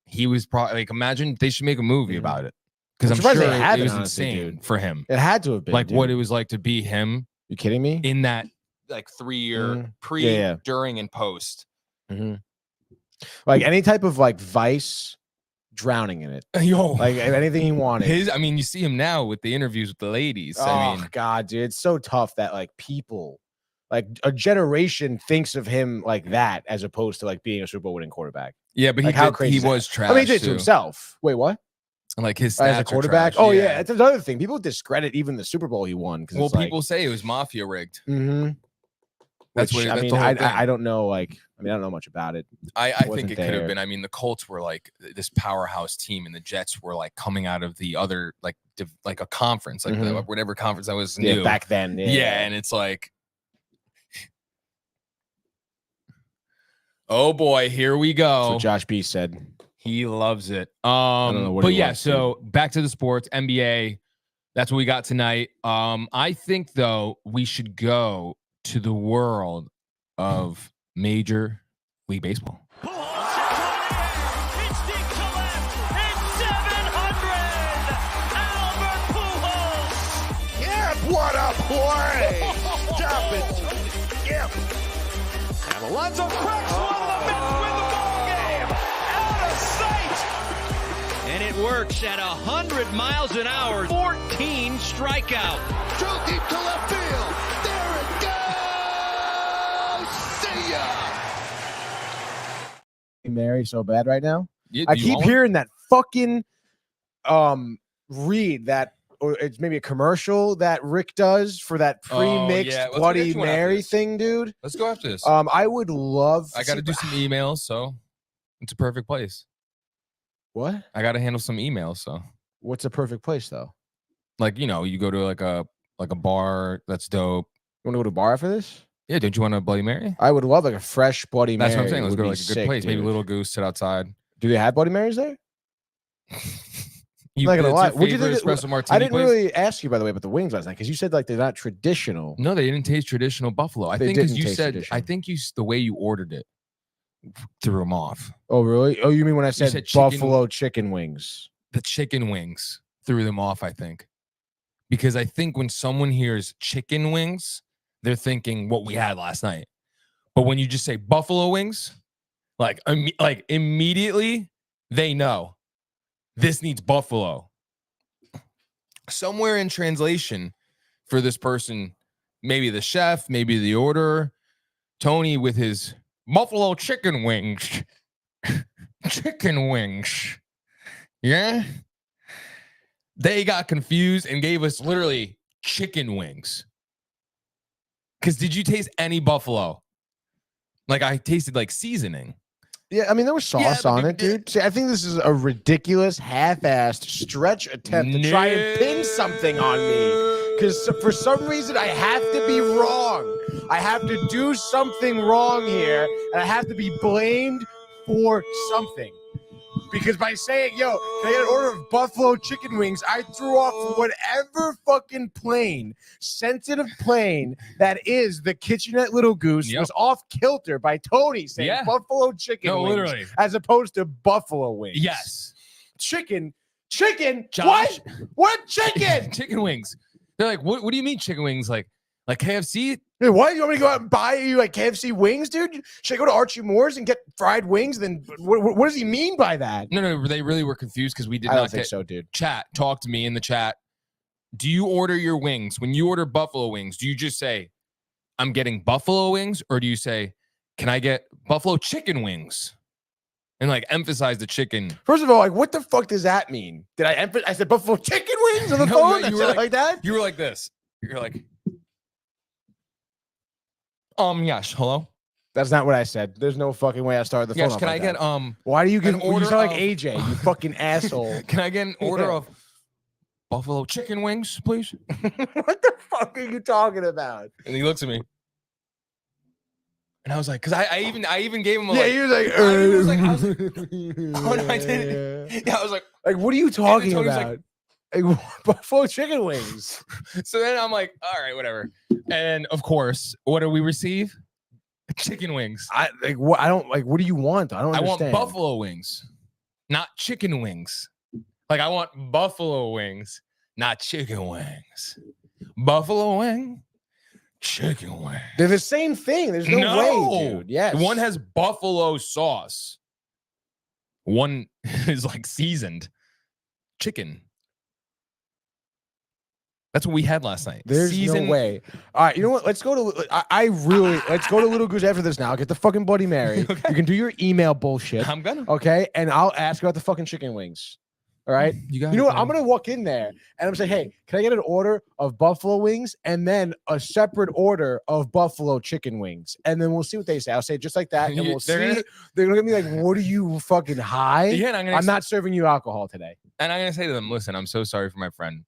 he was probably like, imagine they should make a movie about it. Because I'm I'm surprised sure they it haven't, was honestly, insane dude. for him. It had to have been Like, dude. what it was like to be him You kidding me? in that, like, 3-year pre, Yeah. during, and post. Like any type of like vice, drowning in it. Yo, Like anything he wanted. you see him now with the interviews with the ladies. I mean, God, dude, it's so tough that like people, like a generation thinks of him like that as opposed to like being a Super Bowl winning quarterback. yeah, but Like, how crazy he is that? was trash. I mean, he did it to too. himself. Wait, what? Like his As a stats are quarterback? trash. Oh yeah, it's another thing. People discredit even the Super Bowl he won. Well, people say it was mafia rigged. That's Which, what I that's mean. the whole thing. I don't know. Like, I mean, I don't know much about it. I wasn't think it could have there. been. I mean, the Colts were like this powerhouse team, and the Jets were like coming out of the other like a conference, like whatever conference that was new. Yeah, back then. Yeah, and it's like, oh boy, here we That's go. what Josh B said. He loves it. don't know what But he yeah, wants, so back to the sports, NBA. That's what we got tonight. I think though we should go to the world of Major League Baseball. Yeah, what a play! Stop it! Yeah. And Alonso cracks one of the Mets win the ball game! Out of sight! And it works at 100 miles an hour, 14 strikeout. Drove deep to left field. There it goes! See ya! Mary so bad right now. Yeah, I do you keep want one? hearing that fucking read that or it's maybe a commercial that Rick does for that pre-mixed yeah. Let's Bloody get you one after Mary this. thing, dude. Let's go after this. I would love. I got to do some emails, so it's a perfect place. What? I got to handle some emails, so. What's a perfect place though? Like, you know, you go to like a bar that's dope. You want to go to a bar after this? Yeah, don't you want a Bloody Mary? I would love like a fresh Bloody Mary. That's what I'm saying. Let's would go to be like a good sick, place. Maybe dude. Little Goose, sit outside. Do they have Bloody Marys there? You Not gonna it's lie. your What'd you favorite think? espresso martini I didn't place? really ask you by the way about the wings last night because you said like they're not traditional. No, they didn't taste traditional buffalo. I They think because didn't you taste said, traditional. I think the way you ordered it threw them off. Oh really? Oh, you mean when I said, said chicken- buffalo chicken wings? The chicken wings threw them off, I think. Because I think when someone hears chicken wings, they're thinking what we had last night. But when you just say buffalo wings, like immediately they know this needs buffalo. Somewhere in translation for this person, maybe the chef, maybe the orderer, Tony with his buffalo chicken wings. Chicken wings. Yeah. They got confused and gave us literally chicken wings. Because did you taste any buffalo? Like I tasted like seasoning. Yeah, I mean there was sauce on it, dude. dude. See, I think this is a ridiculous, half-assed stretch attempt to try and pin something on me. Because for some reason I have to be wrong. I have to do something wrong here, and I have to be blamed for something. Because by saying, yo, can I get an order of buffalo chicken wings, I threw off whatever fucking plane, sensitive plane that is the kitchen at Little Goose was off kilter by Tony saying buffalo chicken wings literally. as opposed to buffalo wings. Yes. Chicken. Josh. What chicken? Chicken wings. They're like, what do you mean chicken wings? Like KFC? Hey, what? You want me to go out and buy you like KFC wings, dude? Should I go to Archie Moore's and get fried wings? Then what does he mean by that? No, they really were confused because we did I not don't think get so, dude. Chat. Talk to me in the chat. Do you order your wings? When you order buffalo wings, do you just say, I'm getting buffalo wings? Or do you say, can I get buffalo chicken wings? And like emphasize the chicken. First of all, like what the fuck does that mean? Did I said buffalo chicken wings on the phone? You were like that? You were like this. You're like, yes, hello? That's not what I said. There's no fucking way I started the phone. Yes, off can like I get that. Why do you get an you order sound like of- AJ, you fucking asshole? Can I get an order of buffalo chicken wings, please? What the fuck are you talking about? And he looks at me. And I was like, because I even gave him a Yeah, like, he was like, I was like, oh no, I didn't. Yeah, I was like what are you talking Tony's about? Like, buffalo chicken wings. So then I'm like, all right, whatever. And of course, what do we receive? Chicken wings. What do you want? I don't understand. Want buffalo wings, not chicken wings. Like I want buffalo wings, not chicken wings. Buffalo wing, chicken wing. They're the same thing. There's no way, dude. Yes. One has buffalo sauce. One is like seasoned chicken. That's what we had last night. There's no way. All right, you know what? Let's go to. Let's go to Little Goose after this. Now get the fucking Bloody Mary. Okay. You can do your email bullshit. I'm gonna. Okay, and I'll ask about the fucking chicken wings. All right. You got. You know what? I'm gonna walk in there and I'm saying, hey, can I get an order of buffalo wings and then a separate order of buffalo chicken wings? And then we'll see what they say. I'll say it just like that, and we'll see. They're gonna be like, "What are you fucking high?" Yeah, and I'm not serving you alcohol today. And I'm gonna say to them, listen, I'm so sorry for my friend.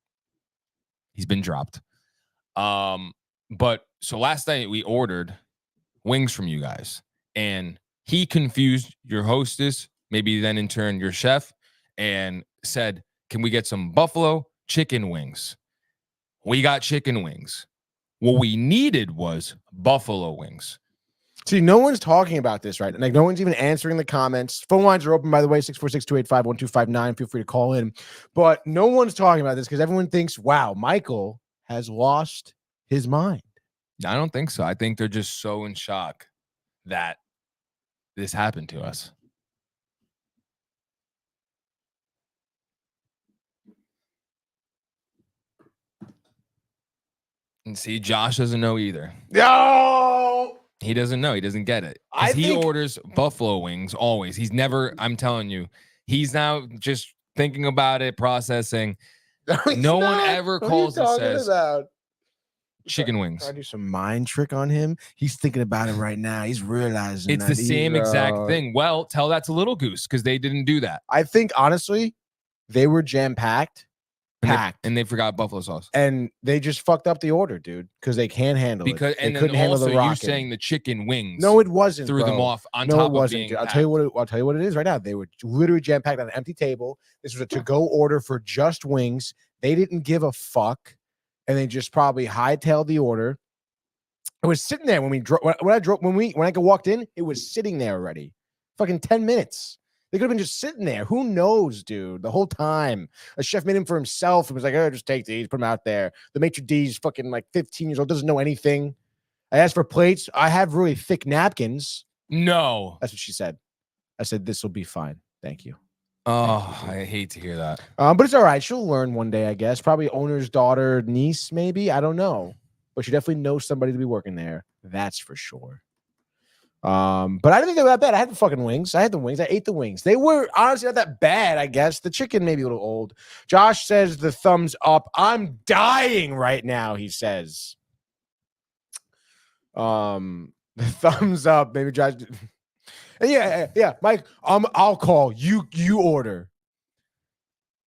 He's been dropped. But so last night we ordered wings from you guys, and he confused your hostess, maybe then in turn your chef, and said, can we get some buffalo chicken wings? We got chicken wings. What we needed was buffalo wings. See, no one's talking about this, right? Like, no one's even answering the comments. Phone lines are open, by the way, 646-285-1259. Feel free to call in. But no one's talking about this because everyone thinks, wow, Michael has lost his mind. I don't think so. I think they're just so in shock that this happened to us. And see, Josh doesn't know either. No! He doesn't know. He doesn't get it. I He think- orders buffalo wings always. He's never, I'm telling you, he's now just thinking about it, processing. No one ever calls and says about? chicken wings. Trying to do some mind trick on him. He's thinking about it right now. He's realizing It's the same exact thing. Well, tell that to Little Goose because they didn't do that. I think honestly, they were jam-packed. And they forgot buffalo sauce. And they just fucked up the order, dude, because they can't handle it. They And couldn't then handle also the you rocking. saying the chicken wings. No, it wasn't. Threw them off on top of being dude. I'll packed. tell you what it is right now. They were literally jam-packed on an empty table. This was a to-go order for just wings. They didn't give a fuck, and they just probably hightailed the order. It was sitting there when I walked in. It was sitting there already, fucking 10 minutes. They could have been just sitting there. Who knows, dude? The whole time, a chef made him for himself. It was like, oh, just take these, put them out there. The maitre d's fucking like 15 years old, doesn't know anything. I asked for plates. I have really thick napkins. No, that's what she said. I said this will be fine. Thank you. Oh, I hate to hear that. But it's all right. She'll learn one day, I guess. Probably owner's daughter, niece, maybe. I don't know. But she definitely knows somebody to be working there. That's for sure. But I didn't think they were that bad. I had the fucking wings. I ate the wings. They were honestly not that bad, I guess. The chicken maybe a little old. Josh says the thumbs up. I'm dying right now, he says. The thumbs up, maybe Josh. Yeah, Mike. I'll call. You order.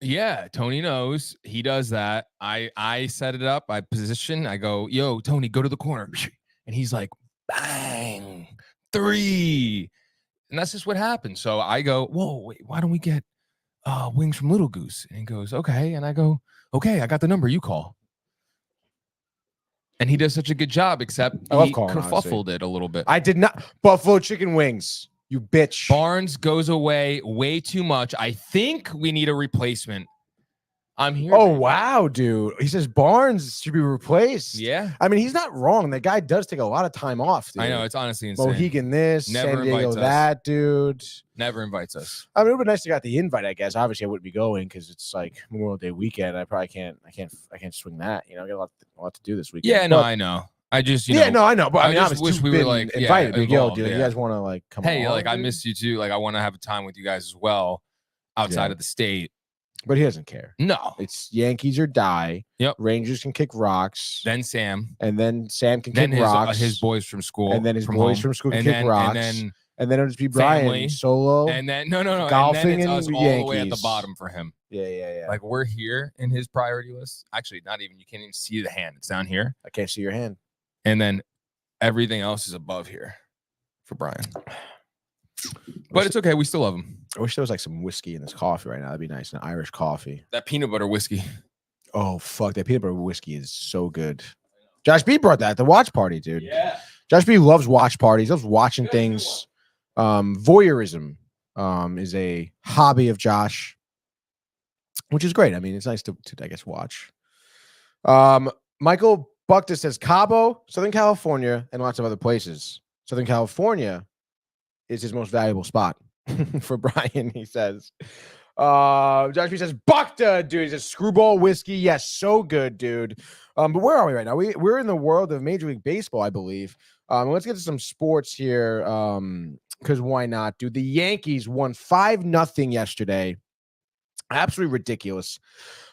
Yeah, Tony knows. He does that. I set it up. I position. I go, yo, Tony, go to the corner. And he's like, bang. 3. And that's just what happened. So I go, whoa, wait, why don't we get wings from Little Goose? And he goes, okay. And I go, okay, I got the number. You call. And he does such a good job, except he kerfuffled it a little bit. I did not. Buffalo chicken wings, you bitch. Barnes goes away way too much. I think we need a replacement. I'm here. Oh, wow, dude. He says Barnes should be replaced. Yeah. I mean, he's not wrong. The guy does take a lot of time off, dude. I know. It's honestly insane. Mohegan this, Never San Diego invites that, us. dude. Never invites us. I mean, it would be nice to got the invite, I guess. Obviously, I wouldn't be going because it's like Memorial Day weekend. I probably can't swing that. You know, I got a lot to do this weekend. Yeah, no, I know. I just, you know. No, I know. But I mean, just wish we were like invited. Big deal, involved, dude. You guys want to like come Hey, on, like I dude? miss you too. Like I want to have a time with you guys as well outside of the state. But he doesn't care. No. It's Yankees or die. Yep. Rangers can kick rocks. Then Sam. And then Sam can kick rocks. His boys from school. And then his boys from school can kick rocks. And then it'll just be Brian family, solo. And then no. Golfing and then it's us all Yankees. the way at the bottom for him. Yeah. Like we're here in his priority list. Actually, not even. You can't even see the hand. It's down here. I can't see your hand. And then everything else is above here for Brian. But it's okay. We still love him. I wish there was like some whiskey in this coffee right now. That'd be nice. An Irish coffee. That peanut butter whiskey. Oh, fuck. That peanut butter whiskey is so good. Josh B brought that at the watch party, dude. Yeah. Josh B loves watch parties. Loves watching things. Voyeurism is a hobby of Josh, which is great. I mean, it's nice to I guess, watch. Michael Buckta says Cabo, Southern California, and lots of other places. Southern California is his most valuable spot for Brian, he says. Josh B says, Buckta, dude. He says, screwball whiskey. Yes, so good, dude. But where are we right now? We're in the world of Major League Baseball, I believe. Let's get to some sports here, because why not, dude? The Yankees won 5-0 yesterday. Absolutely ridiculous.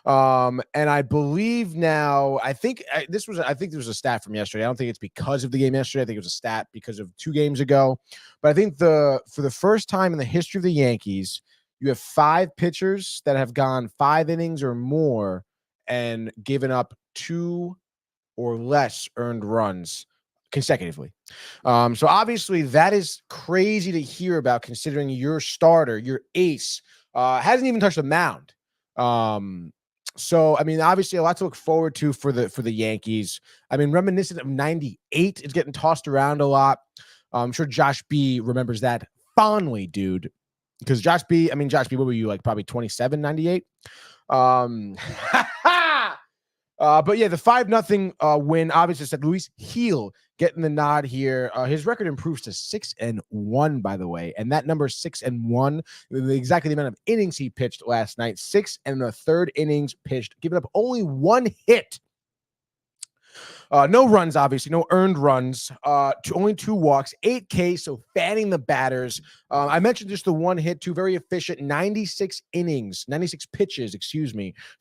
And I believe now, I think this was a stat from yesterday. I don't think it's because of the game yesterday. I think it was a stat because of 2 games ago. But I think for the first time in the history of the Yankees, you have 5 pitchers that have gone 5 innings or more and given up 2 or less earned runs consecutively. So obviously that is crazy to hear about, considering your starter, your ace, hasn't even touched the mound. So I mean, obviously a lot to look forward to for the Yankees. I mean, reminiscent of '98, it's getting tossed around a lot. I'm sure Josh B remembers that fondly, dude. Because Josh B, what were you, like probably 27, 98? But yeah, the 5-0 win obviously said Luis Gil getting the nod here. His record improves to 6-1, by the way, and that number 6-1, exactly the amount of innings he pitched last night. 6 1/3 innings pitched, giving up only 1 hit. No runs, obviously, no earned runs. Only 2 walks, 8K. So fanning the batters. I mentioned just the one hit, 2 very efficient, 96 pitches,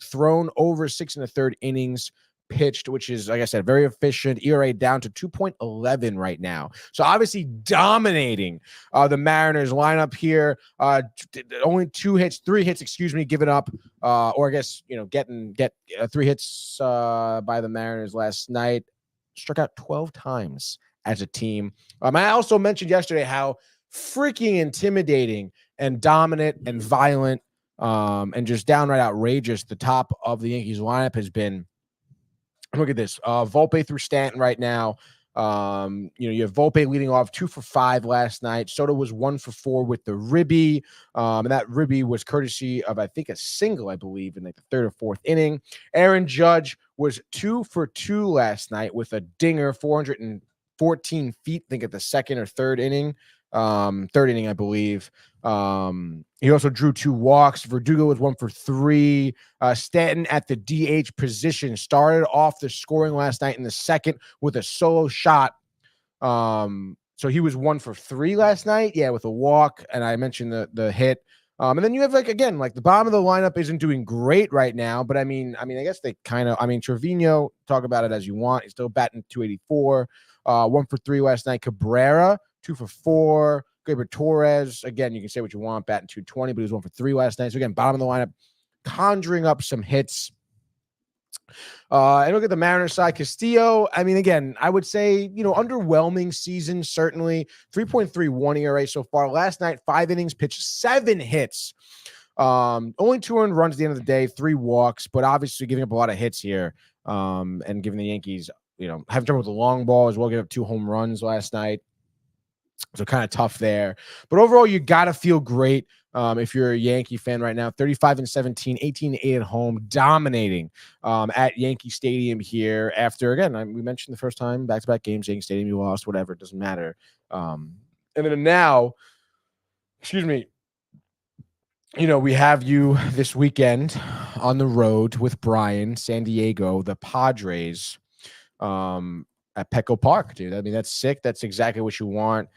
thrown over 6 1/3 innings pitched, which is, like I said, very efficient. ERA down to 2.11 right now. So obviously dominating the Mariners lineup here. Only 3 hits, given up. Or I guess, get 3 hits by the Mariners last night. Struck out 12 times as a team. I also mentioned yesterday how freaking intimidating and dominant and violent and just downright outrageous the top of the Yankees lineup has been. Look at this. Volpe through Stanton right now. You have Volpe leading off 2 for 5 last night. Soto was 1 for 4 with the ribby. And that ribby was courtesy of, I think, a single, I believe, in like the 3rd or 4th inning. Aaron Judge was 2 for 2 last night with a dinger, 414 feet, I think at the 2nd or 3rd inning. 3rd inning, I believe. He also drew 2 walks. Verdugo was 1 for 3. Stanton at the DH position started off the scoring last night in the 2nd with a solo shot. So he was 1 for 3 last night. Yeah, with a walk. And I mentioned the hit. And then you have the bottom of the lineup isn't doing great right now, but I guess they Trevino, talk about it as you want. He's still batting 284, 1 for 3 last night. Cabrera, 2 for 4. Gleyber Torres, again, you can say what you want, batting 220, but he was 1 for 3 last night. So again, bottom of the lineup, conjuring up some hits. And look at the Mariners side. Castillo, again, I would say, underwhelming season, certainly. 3.31 ERA so far. Last night, 5 innings pitched, 7 hits. Only 2 earned runs at the end of the day, 3 walks, but obviously giving up a lot of hits here. And giving the Yankees, having trouble with the long ball as well, giving up 2 home runs last night. So kind of tough there. But overall, you got to feel great if you're a Yankee fan right now. 35-17, 18-8 at home, dominating at Yankee Stadium here after, again, we mentioned the first time, back-to-back games, Yankee Stadium, you lost, whatever, it doesn't matter. And then now, we have you this weekend on the road with Brian, San Diego, the Padres at Petco Park, dude. That's sick. That's exactly what you want.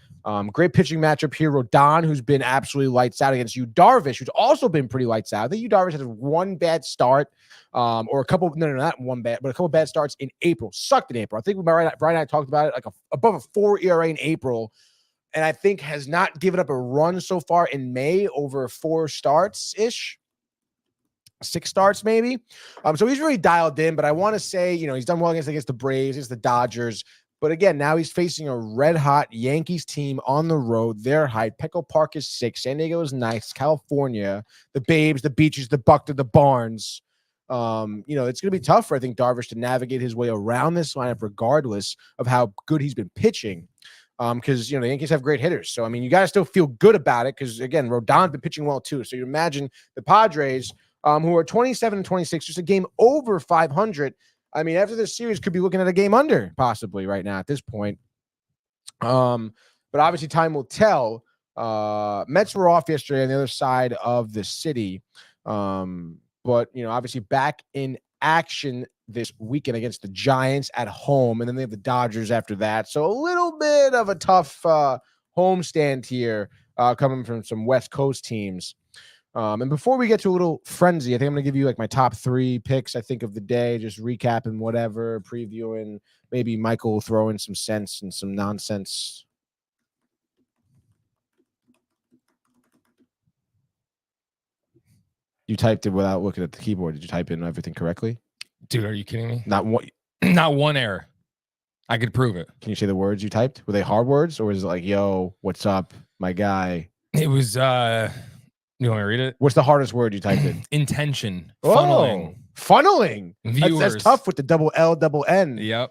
Great pitching matchup here. Rodon, who's been absolutely lights out against Yu Darvish, who's also been pretty lights out. I think Yu Darvish had 1 bad start, or a couple, no, not 1 bad, but a couple bad starts in April. Sucked in April. I think Brian and I talked about it, above a 4 ERA in April, and I think has not given up a run so far in May over 4 starts-ish. 6 starts maybe. So he's really dialed in, but I want to say, he's done well against the Braves, against the Dodgers. But again, now he's facing a red-hot Yankees team on the road. They're hyped. Petco Park is sick. San Diego is nice. California, the Babes, the Beaches, the Buckner, the Barnes. It's going to be tough for, I think, Darvish to navigate his way around this lineup regardless of how good he's been pitching. Because, the Yankees have great hitters. So, you got to still feel good about it because, again, Rodon's been pitching well too. So you imagine the Padres, who are 27-26, just a game over 500. After this series, could be looking at a game under possibly right now at this point. But obviously time will tell. Mets were off yesterday on the other side of the city. But, obviously back in action this weekend against the Giants at home. And then they have the Dodgers after that. So a little bit of a tough homestand here coming from some West Coast teams. And before we get to a little frenzy, I think I'm going to give you my top 3 picks, I think, of the day, just recapping whatever, previewing, maybe Michael will throw in some sense and some nonsense. You typed it without looking at the keyboard. Did you type in everything correctly? Dude, are you kidding me? Not one error. I could prove it. Can you say the words you typed? Were they hard words or was it yo, what's up, my guy? It was, you want me to read it? What's the hardest word you typed in? Intention. Funneling. Funneling. Viewers. That's tough with the double L, double N. Yep.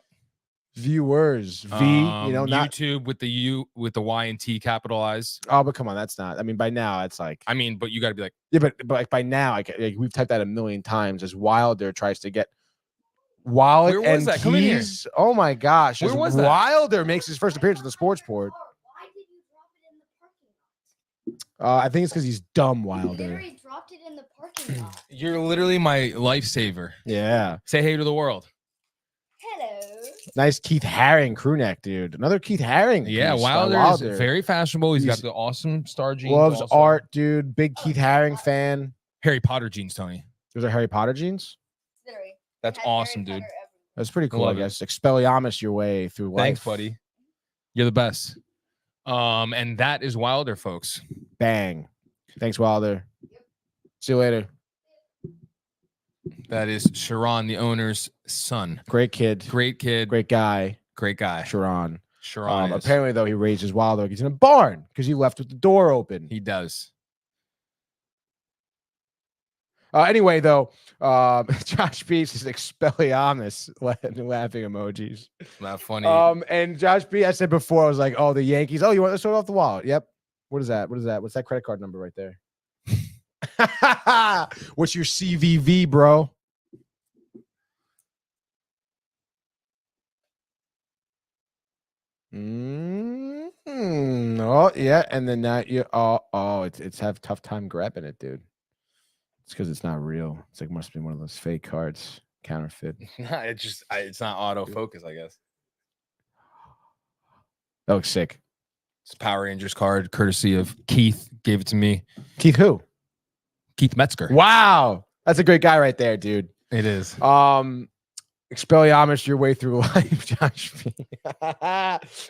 Viewers. V, not YouTube with the U, with the Y and T capitalized. Oh, but come on, that's not. By now it's but you got to be like. Yeah, but by now, we've typed that a million times as Wilder tries to get wallet Where was and that? Come in here. keys. Oh my gosh. Where was that? Wilder makes his first appearance at the sports port. I think it's because he's dumb, Wilder. He dropped it in the parking lot. You're literally my lifesaver. Yeah. Say hey to the world. Hello. Nice Keith Haring crew neck, dude. Another Keith Haring. Yeah, piece by Wilder is very fashionable. He's got He's- the awesome star jeans. Loves also. art, dude. Big Keith Haring fan. Harry Potter jeans, Tony. Those are Harry Potter jeans. That's Has awesome, Harry dude. Potter That's pretty cool, I Love it. guess. Expelliarmus your way through life. Thanks, buddy. You're the best. And that is Wilder, folks. Bang. Thanks, Wilder. See you later. That is Sharon, the owner's son. Great kid. Great kid. Great guy. Great guy. Sharon. Sharon. is- Apparently, though, he raises Wilder. He's in a barn because he left with the door open. He does. Anyway, though, Josh B says Expelliarmus laughing emojis. Not funny. And Josh B, I said before, I was like, oh, the Yankees. Oh, you want to start off the wallet? Yep. What is that? What is that? What's that credit card number right there? What's your CVV, bro? Oh, yeah. And then now you it's have a tough time grabbing it, dude. It's because it's not real. It's like must be one of those fake cards, counterfeit. It's not autofocus, I guess. That looks sick. It's a Power Rangers card, courtesy of Keith. Gave it to me. Keith who? Keith Metzger. Wow. That's a great guy right there, dude. It is. Expelliarmus your way through life, Josh B.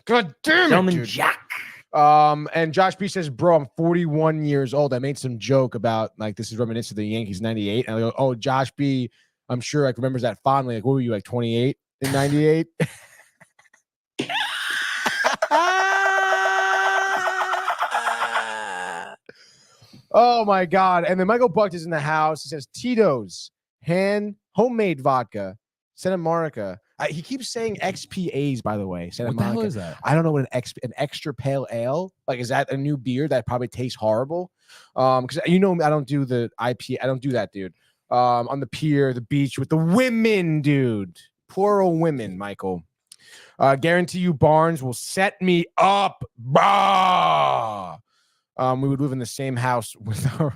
God damn it, dude. Jack. And Josh B says, bro, I'm 41 years old. I made some joke about like this is reminiscent of the Yankees 98. And I go, oh, Josh B, I'm sure like remembers that fondly. Like, what were you, like 28 in 98? Oh my God. And then Michael Buck is in the house. He says Tito's homemade vodka, Santa Monica. He keeps saying XPAs, by the way. Santa What the hell Monica. is that? I don't know what an extra pale ale. Like, is that a new beer that probably tastes horrible? Because I don't do the IPA. I don't do that, dude. On the pier, the beach with the women, dude. Plural women, Michael. Guarantee you Barnes will set me up. Bah! We would live in the same house with our.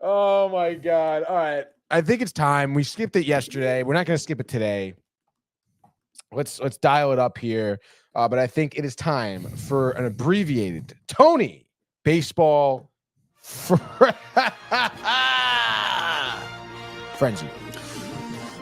Oh my God. All right. I think it's time. We skipped it yesterday. We're not going to skip it today. Let's dial it up here. But I think it is time for an abbreviated Tony baseball frenzy.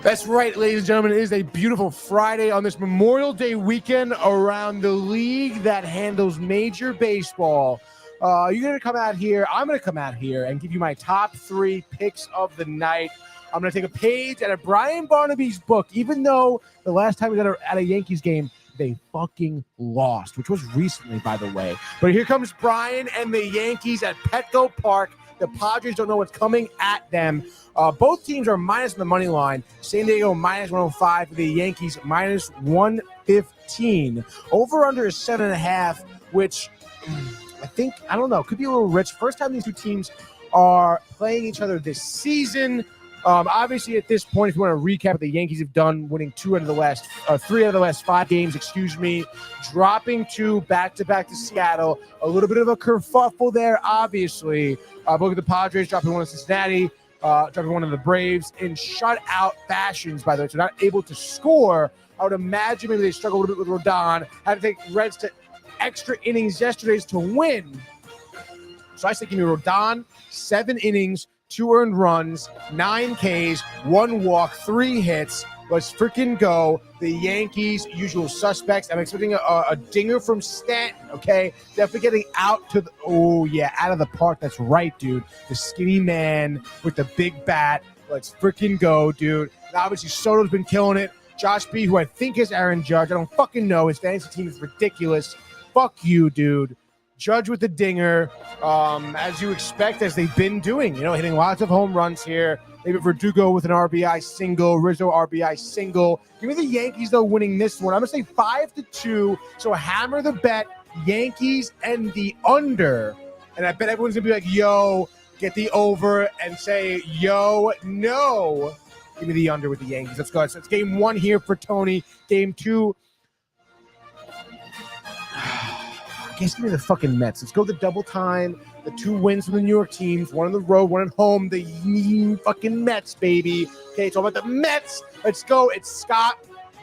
That's right, ladies and gentlemen. It is a beautiful Friday on this Memorial Day weekend around the league that handles major baseball. You're going to come out here. I'm going to come out here and give you my top 3 picks of the night. I'm going to take a page out of Brian Barnaby's book, even though the last time we was at a Yankees game, they fucking lost, which was recently, by the way. But here comes Brian and the Yankees at Petco Park. The Padres don't know what's coming at them. Both teams are minus on the money line. San Diego minus 105. The Yankees minus 115. Over under is 7.5, which I think, I don't know, could be a little rich. First time these two teams are playing each other this season. Obviously, at this point, if you want to recap what the Yankees have done, winning 3 out of the last 5 games, dropping 2 back-to-back to Seattle. A little bit of a kerfuffle there, obviously. Look at the Padres dropping 1 to Cincinnati, dropping 1 to the Braves in shutout fashions, by the way. So not able to score. I would imagine maybe they struggle a little bit with Rodon. Had to take Reds to extra innings yesterday to win. So I say give me Rodon, 7 innings, 2 earned runs, 9 Ks, 1 walk, 3 hits. Let's freaking go. The Yankees, usual suspects. I'm expecting a dinger from Stanton, okay? Definitely getting out to the, out of the park. That's right, dude. The skinny man with the big bat. Let's freaking go, dude. And obviously, Soto's been killing it. Josh B, who I think is Aaron Judge. I don't fucking know. His fantasy team is ridiculous. Fuck you, dude. Judge with the dinger, as you expect, as they've been doing, hitting lots of home runs here. Maybe Verdugo with an RBI single, Rizzo RBI single. Give me the Yankees, though, winning this one. I'm going to say 5-2, so hammer the bet, Yankees and the under. And I bet everyone's going to be like, yo, get the over, and say, yo, no. Give me the under with the Yankees. Let's go. So it's game 1 here for Tony. Game 2. guess give me the fucking Mets. Let's go the double time. The 2 wins from the New York teams, 1 on the road, 1 at home. The fucking Mets, baby. Okay, it's all about the Mets. Let's go. It's Scott.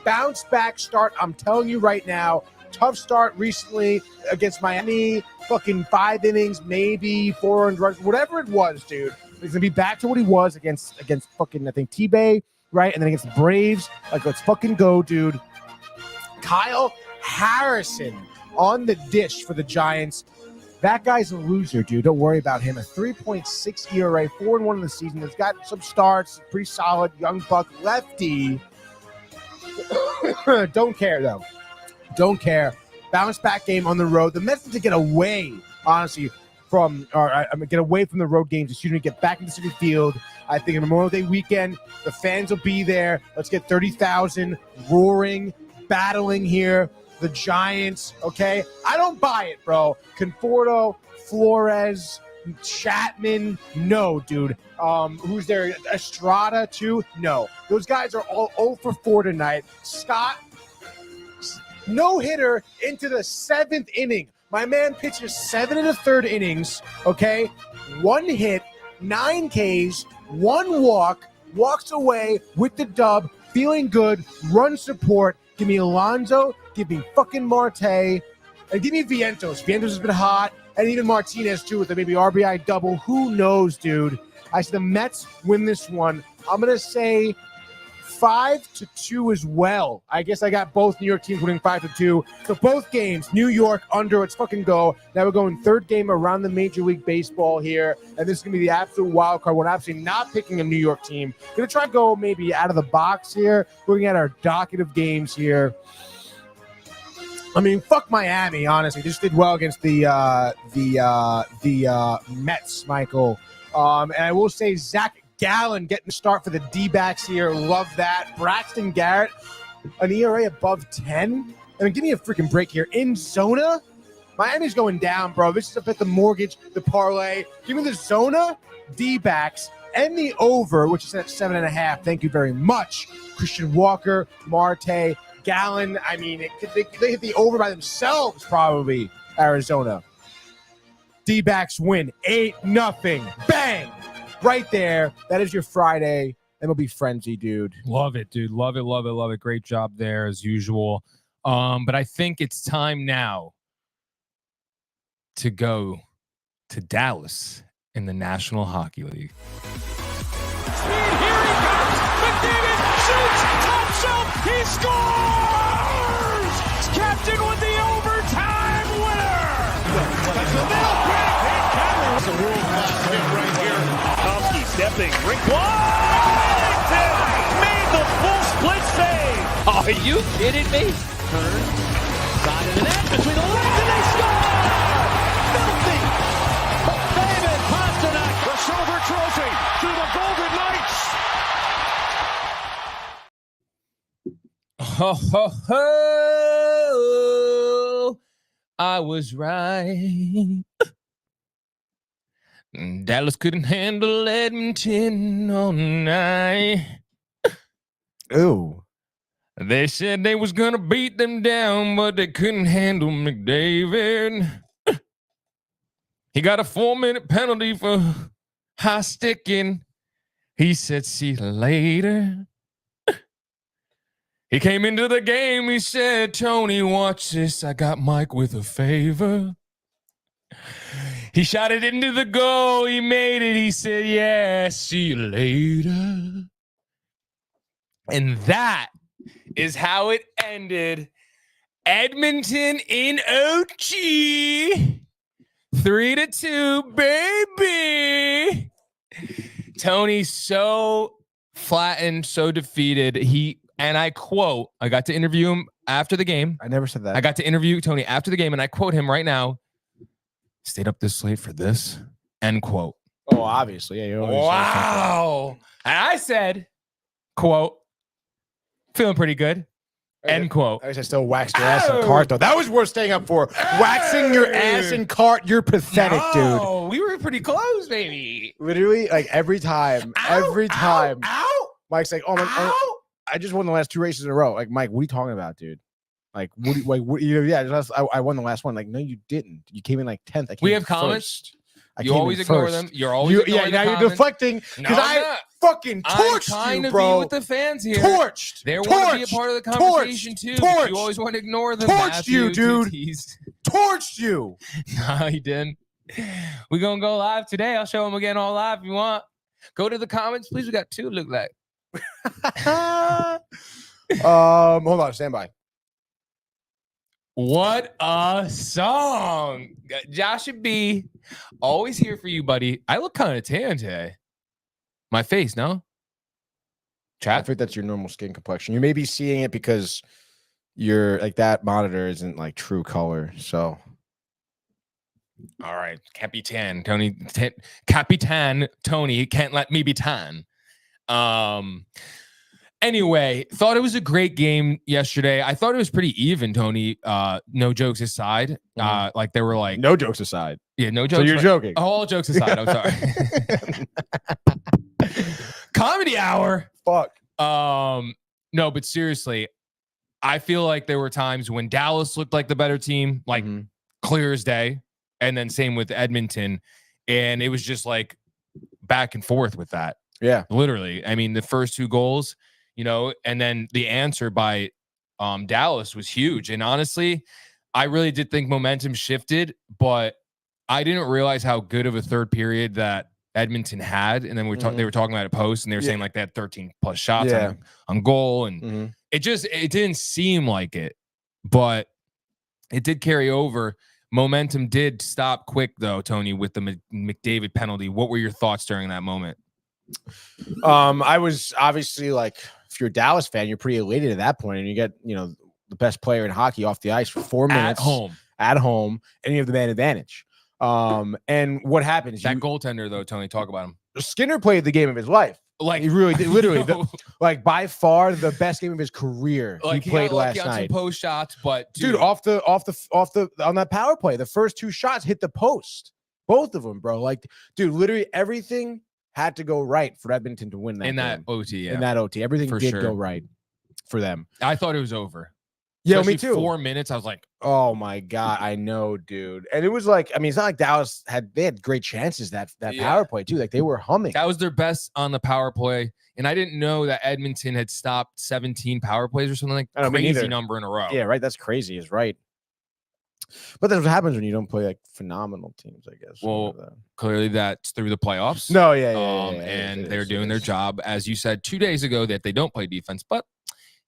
Bounce back start. I'm telling you right now. Tough start recently against Miami. Fucking 5 innings, maybe 400 runs, whatever it was, dude. He's gonna be back to what he was against fucking, I think, T-Bay, right? And then against the Braves. Like, let's fucking go, dude. Kyle Harrison on the dish for the Giants. That guy's a loser, dude. Don't worry about him. A 3.6 ERA, 4-1 in the season. He's got some starts, pretty solid. Young buck lefty. Don't care, though. Don't care. Bounce back game on the road. The Mets need to get away, honestly, get away from the road games. Excuse me, get back into Citi Field. I think on Memorial Day weekend, the fans will be there. Let's get 30,000 roaring, battling here. The Giants, okay? I don't buy it, bro. Conforto, Flores, Chapman, no, dude. Who's there? Estrada, too? No. Those guys are all 0 for 4 tonight. Scott, no hitter into the 7th inning. My man pitches 7 1/3 innings, okay? 1 hit, 9 Ks, 1 walk, walks away with the dub, feeling good, run support. Give me Alonso, give me fucking Marte, and give me Vientos. Vientos has been hot, and even Martinez, too, with a maybe RBI double. Who knows, dude? I see the Mets win this one. I'm going to say 5-2 as well. I guess I got both New York teams winning 5-2. So both games, New York under. Let's fucking go. Now we're going 3rd game around the Major League Baseball here, and this is going to be the absolute wild card. We're absolutely not picking a New York team. Going to try to go maybe out of the box here. Looking at our docket of games here. I mean, fuck Miami, honestly. Just did well against the Mets, Michael. And I will say Zach Gallen getting the start for the D-backs here. Love that. Braxton Garrett, an ERA above 10. I mean, give me a freaking break here. In Zona, Miami's going down, bro. This is about the mortgage, the parlay. Give me the Zona, D-backs, and the over, which is at 7.5. Thank you very much. Christian Walker, Marte, Gallen. I mean, they hit the over by themselves, probably, Arizona. D-backs win 8-0. Bang! Right there. That is your Friday MLB Frenzy, dude. Love it, dude. Love it, love it, love it. Great job there, as usual. But I think it's time now to go to Dallas in the National Hockey League. Here he comes. McDavid shoots. Top shelf. He scores. Captain with the overtime winner. That's the middle. It's a world-class hit right here. Tomsky stepping. Rink Washington made the full split save. Are you kidding me? Turn. Side of the net. Between the legs and they score. Filthy. David Pasternak. The silver trophy to the Golden Knights. Ho, ho, ho. I was right. Dallas couldn't handle Edmonton all night. Ooh. They said they was going to beat them down, but they couldn't handle McDavid. He got a 4-minute penalty for high sticking. He said, see you later. He came into the game. He said, Tony, watch this. I got Mike with a favor. He shot it into the goal. He made it. He said, yeah, see you later. And that is how it ended. Edmonton in OT. 3-2, baby. Tony's so flattened, so defeated. And I quote, I got to interview him after the game. I never said that. I got to interview Tony after the game, and I quote him right now. Stayed up this late for this, end quote. Oh, obviously. Yeah, wow. And I said, quote, feeling pretty good, end quote. I still waxed your ass in cart, though. That was worth staying up for. Waxing your ass in cart, you're pathetic, dude. Oh, we were pretty close, baby. Literally, like every time. Ow. Mike's like, oh my, I just won the last 2 races in a row. Like, Mike, what are you talking about, dude? Like, I won the last one. Like, no, you didn't. You came in like 10th. I came We in have comments. first. I You came always in ignore first. them. You're always ignoring the now you're comments. deflecting because No, I I'm not. fucking I'm torched trying you, to bro. be with the fans here. Torched. They want to be a part of the conversation too. But you always want to ignore them. Torched you, dude. Torched you. No, he didn't. We're gonna go live today. I'll show them again all live if you want. Go to the comments, please. We got 2 look like. Hold on, stand by. What a song. Josh and B, always here for you, buddy. I look kind of tan today. My face, no? I Chat? think that's your normal skin complexion. You may be seeing it because you're like that monitor isn't like true color. So All right. Capitan Tony. Capitan Tony can't let me be tan. Anyway, thought it was a great game yesterday. I thought it was pretty even, Tony. No jokes aside. Like they were like no jokes aside. Yeah, no jokes. So you're joking. All jokes aside, I'm sorry. Comedy hour. Fuck. No, but seriously, I feel like there were times when Dallas looked like the better team, like clear as day, and then same with Edmonton, and it was just like back and forth with that. Yeah, literally. I mean, the first 2 goals, and then the answer by Dallas was huge. And honestly, I really did think momentum shifted, but I didn't realize how good of a third period that Edmonton had. And then they were talking about it post, and they were saying like they had 13 plus shots on goal, and it didn't seem like it, but it did carry over. Momentum did stop quick though, Tony, with the McDavid penalty. What were your thoughts during that moment? I was obviously like, if you're a Dallas fan, you're pretty elated at that point, and you get the best player in hockey off the ice for 4 minutes at home, and you have the man advantage. And what happens? That goaltender though, Tony, talk about him. Skinner played the game of his life. Like he really did, literally, like by far the best game of his career. Like he played last on night. Some post shots, but dude, off the on that power play, the first 2 shots hit the post, both of them, bro. Like, dude, literally everything had to go right for Edmonton to win that in that game. OT. Yeah, in that OT, everything for did sure. go right for them. I thought it was over. Yeah, especially me too. 4 minutes, I was like, oh my god, I know, dude. And it was like, I mean, it's not like Dallas had great chances that power play too. Like they were humming. That was their best on the power play. And I didn't know that Edmonton had stopped 17 power plays or something like crazy number in a row. Yeah, right. That's crazy, is right. But that's what happens when you don't play like phenomenal teams, I guess. Well, clearly that's through the playoffs. No, and they're doing their job, as you said 2 days ago, that they don't play defense. But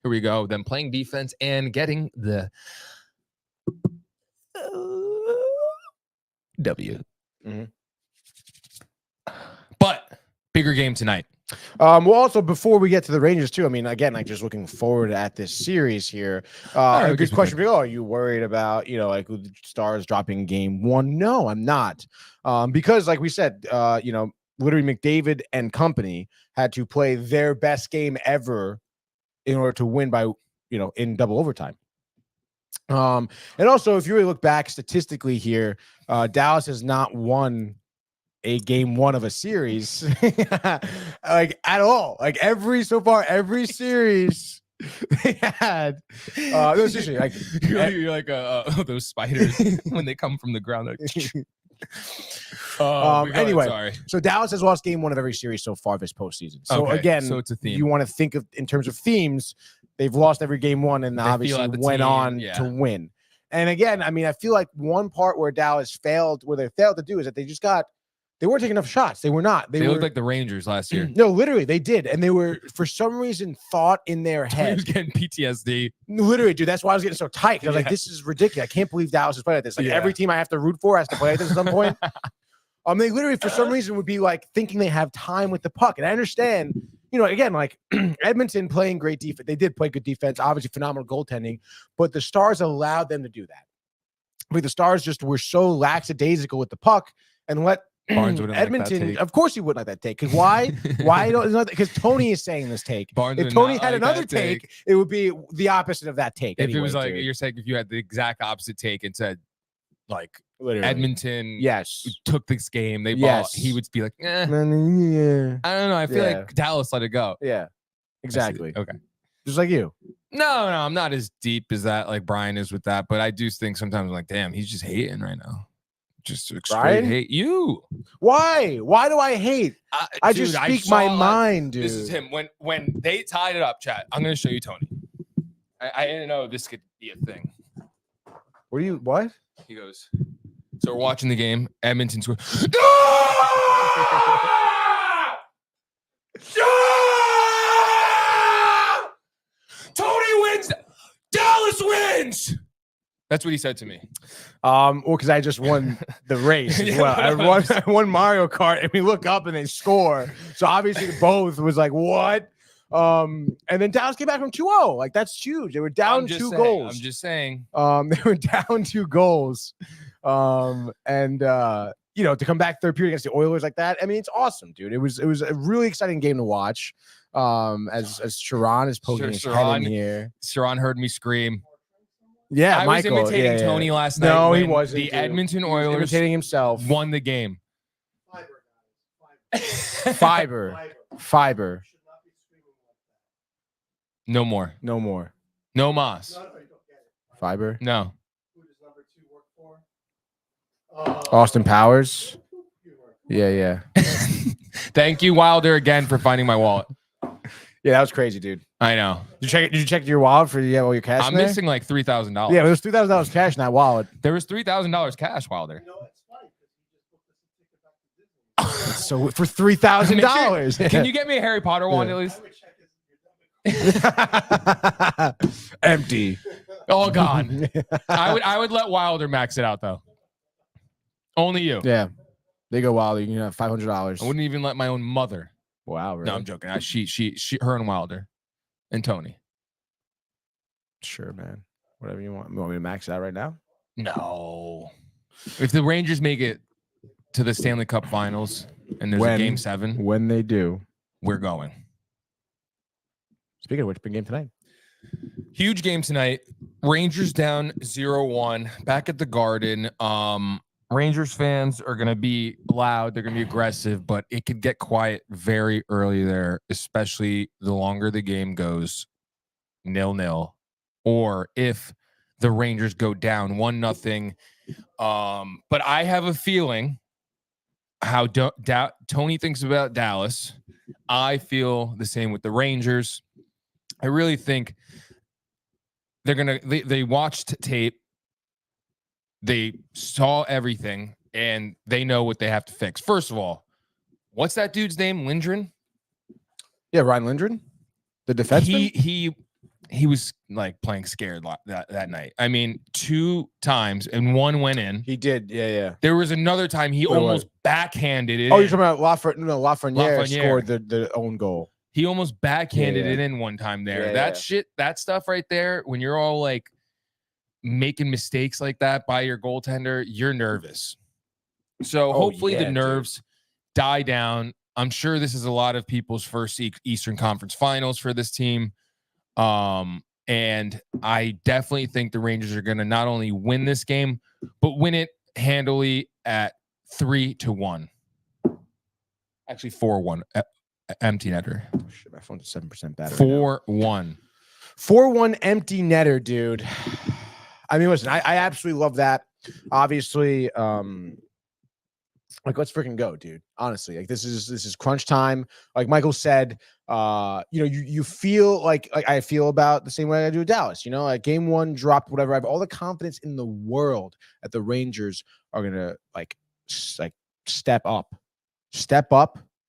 here we go, them playing defense and getting the W. But bigger game tonight. Well, also before we get to the Rangers too, I mean, again, like just looking forward at this series here. A good question. Are you worried about like the Stars dropping game 1? No, I'm not. Because like we said, literally McDavid and company had to play their best game ever in order to win by in double overtime. And also, if you really look back statistically here, Dallas has not won a game 1 of a series like at all. Like every series they had no, seriously, like you're like those spiders when they come from the ground, like anyway, sorry. So Dallas has lost game 1 of every series so far this postseason. So okay, again, so it's a theme. You want to think of in terms of themes, they've lost every game 1 and obviously went on to win. And again, I mean, I feel like one part where Dallas failed to do is that they weren't taking enough shots. They were not. They looked like the Rangers last year. No, literally, they did. And they were, for some reason, thought in their head. He was getting PTSD. Literally, dude, that's why I was getting so tight. Because I was like, this is ridiculous. I can't believe Dallas is playing like this. Like, every team I have to root for has to play like this at some point. They literally, for some reason, would be like thinking they have time with the puck. And I understand, again, like Edmonton playing great defense. They did play good defense, obviously phenomenal goaltending. But the Stars allowed them to do that. I mean, the Stars just were so lackadaisical with the puck and let Barnes wouldn't Edmonton, like that take. of course he wouldn't like that take. Because why? Why don't? Because Tony is saying this take. Barnes if Tony had another take, it would be the opposite of that take. If anyway, it was like dude. you're saying, if you had the exact opposite take and said, like Literally. Edmonton, yes, took this game, they yes, he would be like, yeah. I don't know. I feel like Dallas let it go. Yeah, exactly. Okay, just like you. No, I'm not as deep as that, like Brian is with that. But I do think sometimes I'm like, damn, he's just hating right now. Just straight Brian? hate you. Why? Why do I hate? I Dude, just speak my mind, dude. This is him. When they tied it up, chat. I'm gonna show you Tony. I didn't know this could be a thing. What? He goes. So we're watching the game. Edmonton score. Tony wins. Dallas wins. That's what he said to me. Well, because I just won the race as well. I won Mario Kart, and we look up and they score. So obviously both was like, what? And then Dallas came back from 2-0. Like, that's huge. They were down 2 goals. I'm just saying. They were down 2 goals. To come back third period against the Oilers like that, I mean, it's awesome, dude. It was a really exciting game to watch. As Sharon is poking his head in here. Sharon heard me scream. Yeah, I Michael, was imitating Tony last night. No, he when wasn't. The Edmonton Oilers imitating himself won the game. Fiber. No more. No mas. Fiber. No. Austin Powers. Yeah. Thank you, Wilder, again for finding my wallet. Yeah, that was crazy, dude. I know. Did you check your wallet for all your cash? I'm in there? missing like $3,000. Yeah, there's $3,000 cash in that wallet. There was $3,000 cash, Wilder. So for $3,000, can you get me a Harry Potter wallet at least? Empty. Oh God. I would let Wilder max it out though. Only you. Yeah. They go Wilder. You can have $500. I wouldn't even let my own mother. Wow. Really? No, I'm joking. She, her and Wilder, and Tony. Sure, man. Whatever you want. You want me to max it out right now? No. If the Rangers make it to the Stanley Cup Finals and there's a Game 7, when they do, we're going. Speaking of which, big game tonight. Huge game tonight. Rangers down 0-1 back at the Garden. Rangers fans are going to be loud. They're going to be aggressive, but it could get quiet very early there, especially the longer the game goes 0-0, or if the Rangers go down 1-0. But I have a feeling how Tony thinks about Dallas. I feel the same with the Rangers. I really think they watched tape. They saw everything, and they know what they have to fix. First of all, what's that dude's name? Lindgren? Yeah, Ryan Lindgren, the defenseman. He was like playing scared that night. I mean, 2 times, and 1 went in. He did, yeah. There was another time he almost backhanded it. Oh, you're talking about Lafreniere scored yeah. the own goal. He almost backhanded it in one time there. That stuff right there, when you're all like making mistakes like that by your goaltender, you're nervous. So hopefully the nerves die down. I'm sure this is a lot of people's first Eastern Conference Finals for this team. And I definitely think the Rangers are going to not only win this game, but win it handily at 3-1. Actually, 4-1. Empty netter. Oh, shit, my phone's 7% battery. 4-1. 4-1 empty netter, dude. I mean, listen, I absolutely love that. Obviously, let's freaking go, dude. Honestly, like this is crunch time. Like Michael said, you feel like I feel about the same way I do with Dallas. Like game 1 dropped, whatever. I have all the confidence in the world that the Rangers are gonna like step up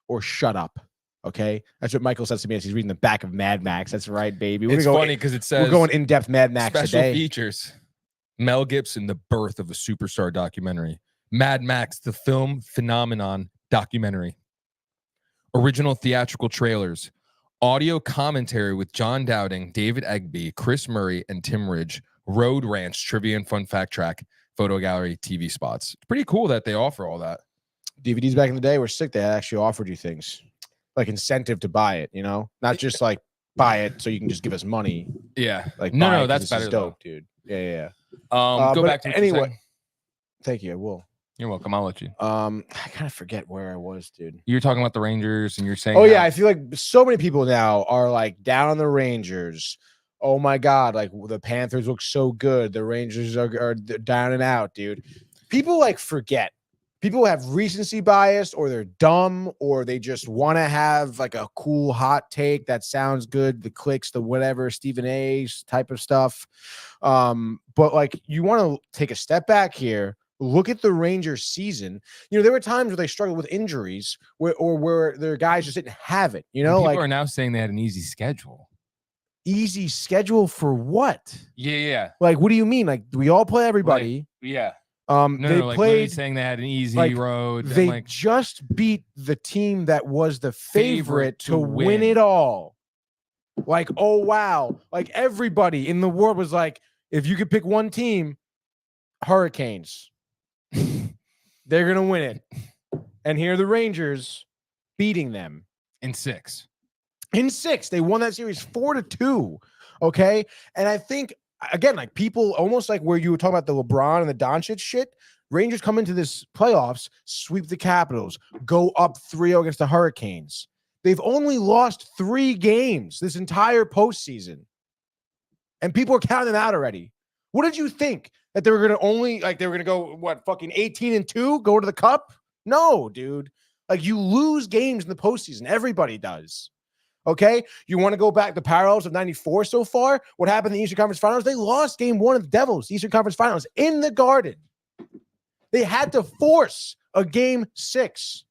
or shut up. Okay, that's what Michael says to me as he's reading the back of Mad Max. That's right, baby. It's funny because it says we're going in depth Mad Max special today. Features. Mel Gibson, the birth of a superstar documentary. Mad Max, the film phenomenon documentary. Original theatrical trailers. Audio commentary with John Dowding, David Egby, Chris Murray, and Tim Ridge. Road Ranch trivia and fun fact track. Photo gallery, TV spots. It's pretty cool that they offer all that. DVDs back in the day were sick. They actually offered you things like incentive to buy it, not just like buy it so you can just give us money. Yeah. Like no, that's better, dope, dude. Yeah. Go back to anyway. Thank you. I will. You're welcome. I'll let you. I kind of forget where I was, dude. You're talking about the Rangers, and you're saying, oh yeah, I feel like so many people now are like down on the Rangers. oh my God, like the Panthers look so good. The Rangers are down and out, dude. People like forget. People have recency bias, or they're dumb, or they just want to have like a cool hot take that sounds good, the clicks, the whatever, Stephen A's type of stuff. But like you want to take a step back here, look at the Rangers season. You know, there were times where they struggled with injuries where their guys just didn't have it. You know, people like are now saying they had an easy schedule. easy schedule for what? Yeah. Like, what do you mean? Like, we all play everybody. Yeah. They Like played saying they had an easy like, road. They just beat the team that was the favorite to win it all. Like, oh wow! Like everybody in the world was like, if you could pick one team, Hurricanes, they're gonna win it. And here are the Rangers beating them in 6. In 6, they won that series 4-2. Okay, and I think again, like people almost like where you were talking about the LeBron and the Doncic shit. Rangers come into this playoffs, sweep the Capitals, go up 3-0 against the Hurricanes. They've only lost 3 games this entire postseason, and people are counting them out already. What did you think that they were going to only like they were going to go what fucking 18-2, go to the Cup? No, dude. Like you lose games in the postseason. Everybody does. Okay, you want to go back the parallels of 94 so far? What happened in the Eastern Conference Finals? They lost game 1 of the Devils, Eastern Conference Finals, in the Garden. They had to force a game 6.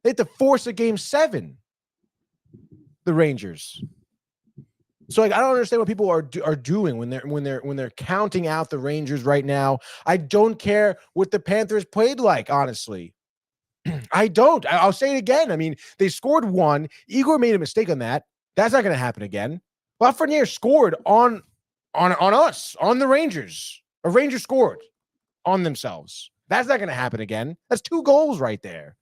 They had to force a game 7. The Rangers. So like I don't understand what people are doing when they're counting out the Rangers right now. I don't care what the Panthers played like, honestly. I don't. I'll say it again. I mean, they scored 1. Igor made a mistake on that. That's not going to happen again. Lafreniere scored on us, on the Rangers. A Ranger scored on themselves. That's not going to happen again. That's 2 goals right there.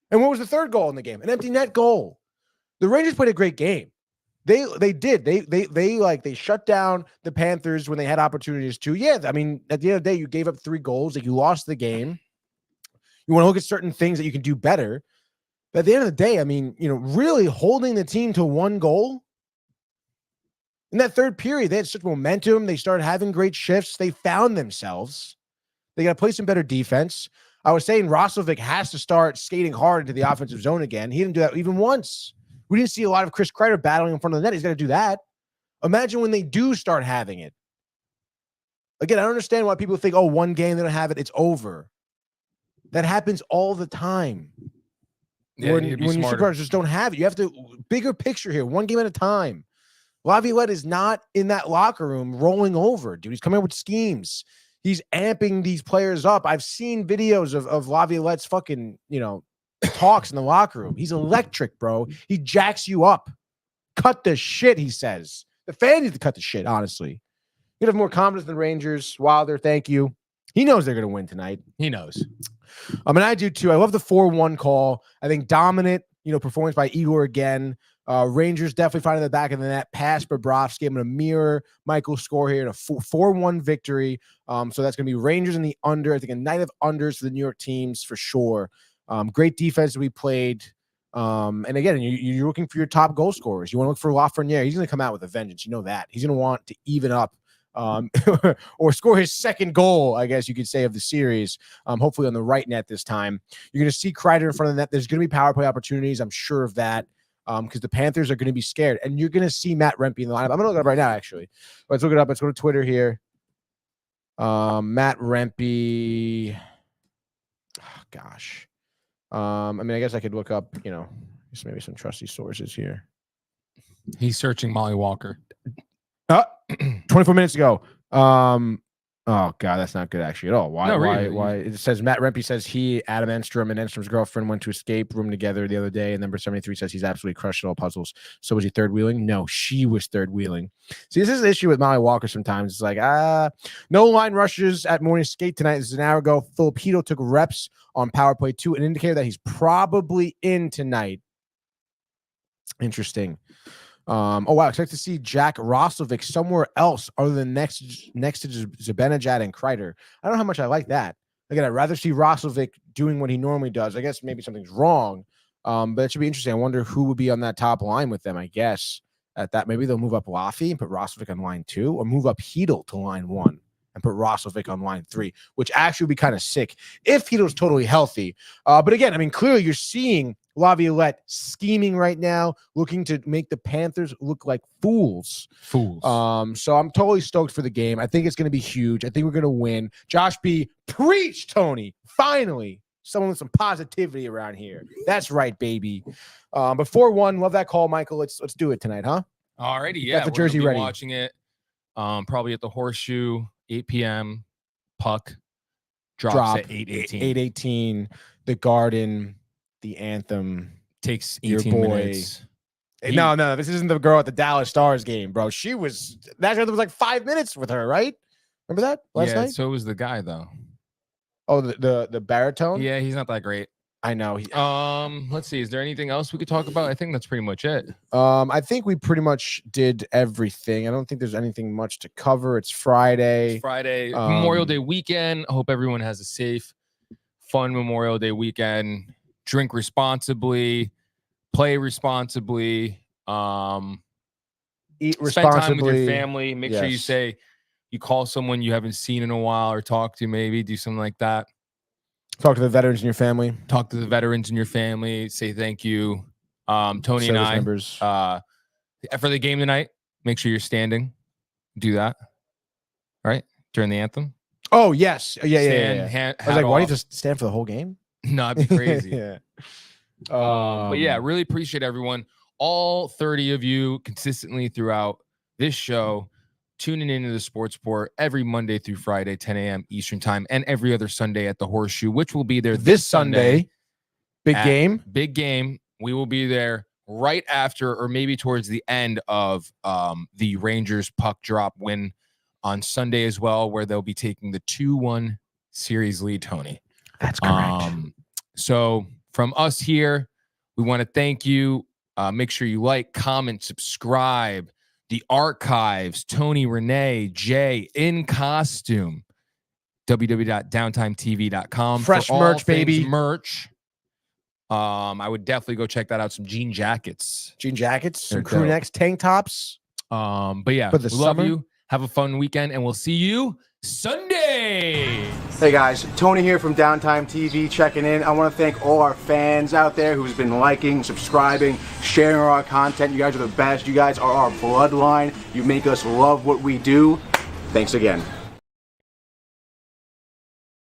And what was the third goal in the game? An empty net goal. The Rangers played a great game. They did. They shut down the Panthers when they had opportunities to. Yeah, I mean, at the end of the day, you gave up 3 goals. Like you lost the game. You want to look at certain things that you can do better. But at the end of the day, I mean, you know, really holding the team to 1 goal. In that third period, they had such momentum. They started having great shifts. They found themselves. They got to play some better defense. I was saying Roslovic has to start skating hard into the offensive zone again. He didn't do that even once. We didn't see a lot of Chris Kreider battling in front of the net. He's got to do that. Imagine when they do start having it. Again, I don't understand why people think, oh, 1 game, they don't have it, it's over. That happens all the time. Yeah, when your superstars just don't have it. You have to, bigger picture here, 1 game at a time. Laviolette is not in that locker room rolling over, dude. He's coming up with schemes. He's amping these players up. I've seen videos of Laviolette's fucking, you know, talks in the locker room. He's electric, bro. He jacks you up. Cut the shit, he says. The fans need to cut the shit, honestly. You have more confidence than Rangers. Wilder, thank you. He knows they're going to win tonight. He knows. I mean, I do too. I love the 4-1 call. I think dominant, you know, performance by Igor again. Rangers definitely finding the back of the net. Pass Bobrovsky. I'm going to mirror Michael's score here in a 4-1 victory. So that's going to be Rangers in the under. I think a night of unders for the New York teams for sure. Great defense that we played. And again, you're looking for your top goal scorers. You want to look for Lafreniere. He's going to come out with a vengeance. You know that. He's going to want to even up or score his second goal, I guess you could say, of the series, hopefully on the right net this time. You're going to see Kreider in front of the net. There's going to be power play opportunities. I'm sure of that, because the Panthers are going to be scared. And you're going to see Matt Rempe in the lineup. I'm going to look it up right now, actually. Let's look it up. Let's go to Twitter here. Matt Rempe. Oh, gosh. I mean, I guess I could look up, you know, just maybe some trusty sources here. He's searching Molly Walker. 24 minutes ago. Oh God, that's not good actually at all. Why? No, really. Why? It says Matt Rempe says he, Adam Enstrom, and Enstrom's girlfriend went to escape room together the other day. And number 73 says he's absolutely crushed at all puzzles. So was he third wheeling? No, she was third wheeling. See, this is an issue with Molly Walker sometimes. It's like, no line rushes at morning skate tonight. This is an hour ago. Filipino took reps on power play 2, an indicator that he's probably in tonight. Interesting. Oh wow! Expect to see Jack Roslovic somewhere else other than next to Zibanejad and Kreider. I don't know how much I like that. Again, I'd rather see Roslovic doing what he normally does. I guess maybe something's wrong, but it should be interesting. I wonder who would be on that top line with them. I guess at that. Maybe they'll move up Laffy and put Roslovic on line 2, or move up Hedl to line 1 and put Roslovic on line 3, which actually would be kind of sick if Hedl's totally healthy. But again, I mean, clearly you're seeing Laviolette scheming right now, looking to make the Panthers look like fools. So I'm totally stoked for the game. I think it's going to be huge. I think we're going to win. Josh B, preach, Tony. Finally, someone with some positivity around here. That's right, baby. But 4-1, love that call, Michael. Let's do it tonight, huh? Alrighty, yeah. Got the jersey ready. Watching it, probably at the Horseshoe, 8 p.m. Puck drops at 8:18. 8:18. The Garden, the anthem Takes your 18 boy. minutes. No, this isn't the girl at the Dallas Stars game, bro. She was that was like 5 minutes with her, right? Remember that last night? So was the guy though. Oh, the baritone. Yeah, he's not that great. I know. Let's see. Is there anything else we could talk about? I think that's pretty much it. I think we pretty much did everything. I don't think there's anything much to cover. It's Friday. Memorial Day weekend. I hope everyone has a safe, fun Memorial Day weekend. Drink responsibly, play responsibly, Eat responsibly. spend time with your family. Make sure you call someone you haven't seen in a while or talk to, maybe do something like that. Talk to the veterans in your family. Talk to the veterans in your family. Say thank you. Tony and I, members. for the game tonight, make sure you're standing. Do that. All right? During the anthem. Oh, yes. Yeah. I was like, why do you just stand for the whole game? No, it'd be crazy. Yeah. But yeah, really appreciate everyone. All 30 of you consistently throughout this show, tuning into the Sports Port every Monday through Friday, 10 a.m. Eastern time, and every other Sunday at the Horseshoe, which will be there this Sunday. Big game. Big game. We will be there right after, or maybe towards the end of the Rangers puck drop win on Sunday as well, where they'll be taking the 2-1 series lead, Tony. That's correct. So from us here, we want to thank you. Make sure you like, comment, subscribe. The archives, Tony, Renee, Jay in costume, www.downtimetv.com. Fresh merch, baby. Merch. I would definitely go check that out. Some jean jackets. Some crew necks, tank tops. But yeah, for the love summer. you. Have a fun weekend, and we'll see you Sunday. Hey guys, Tony here from Downtime TV checking in. I want to thank all our fans out there who's been liking, subscribing, sharing our content. You guys are the best. You guys are our bloodline. You make us love what we do. Thanks again.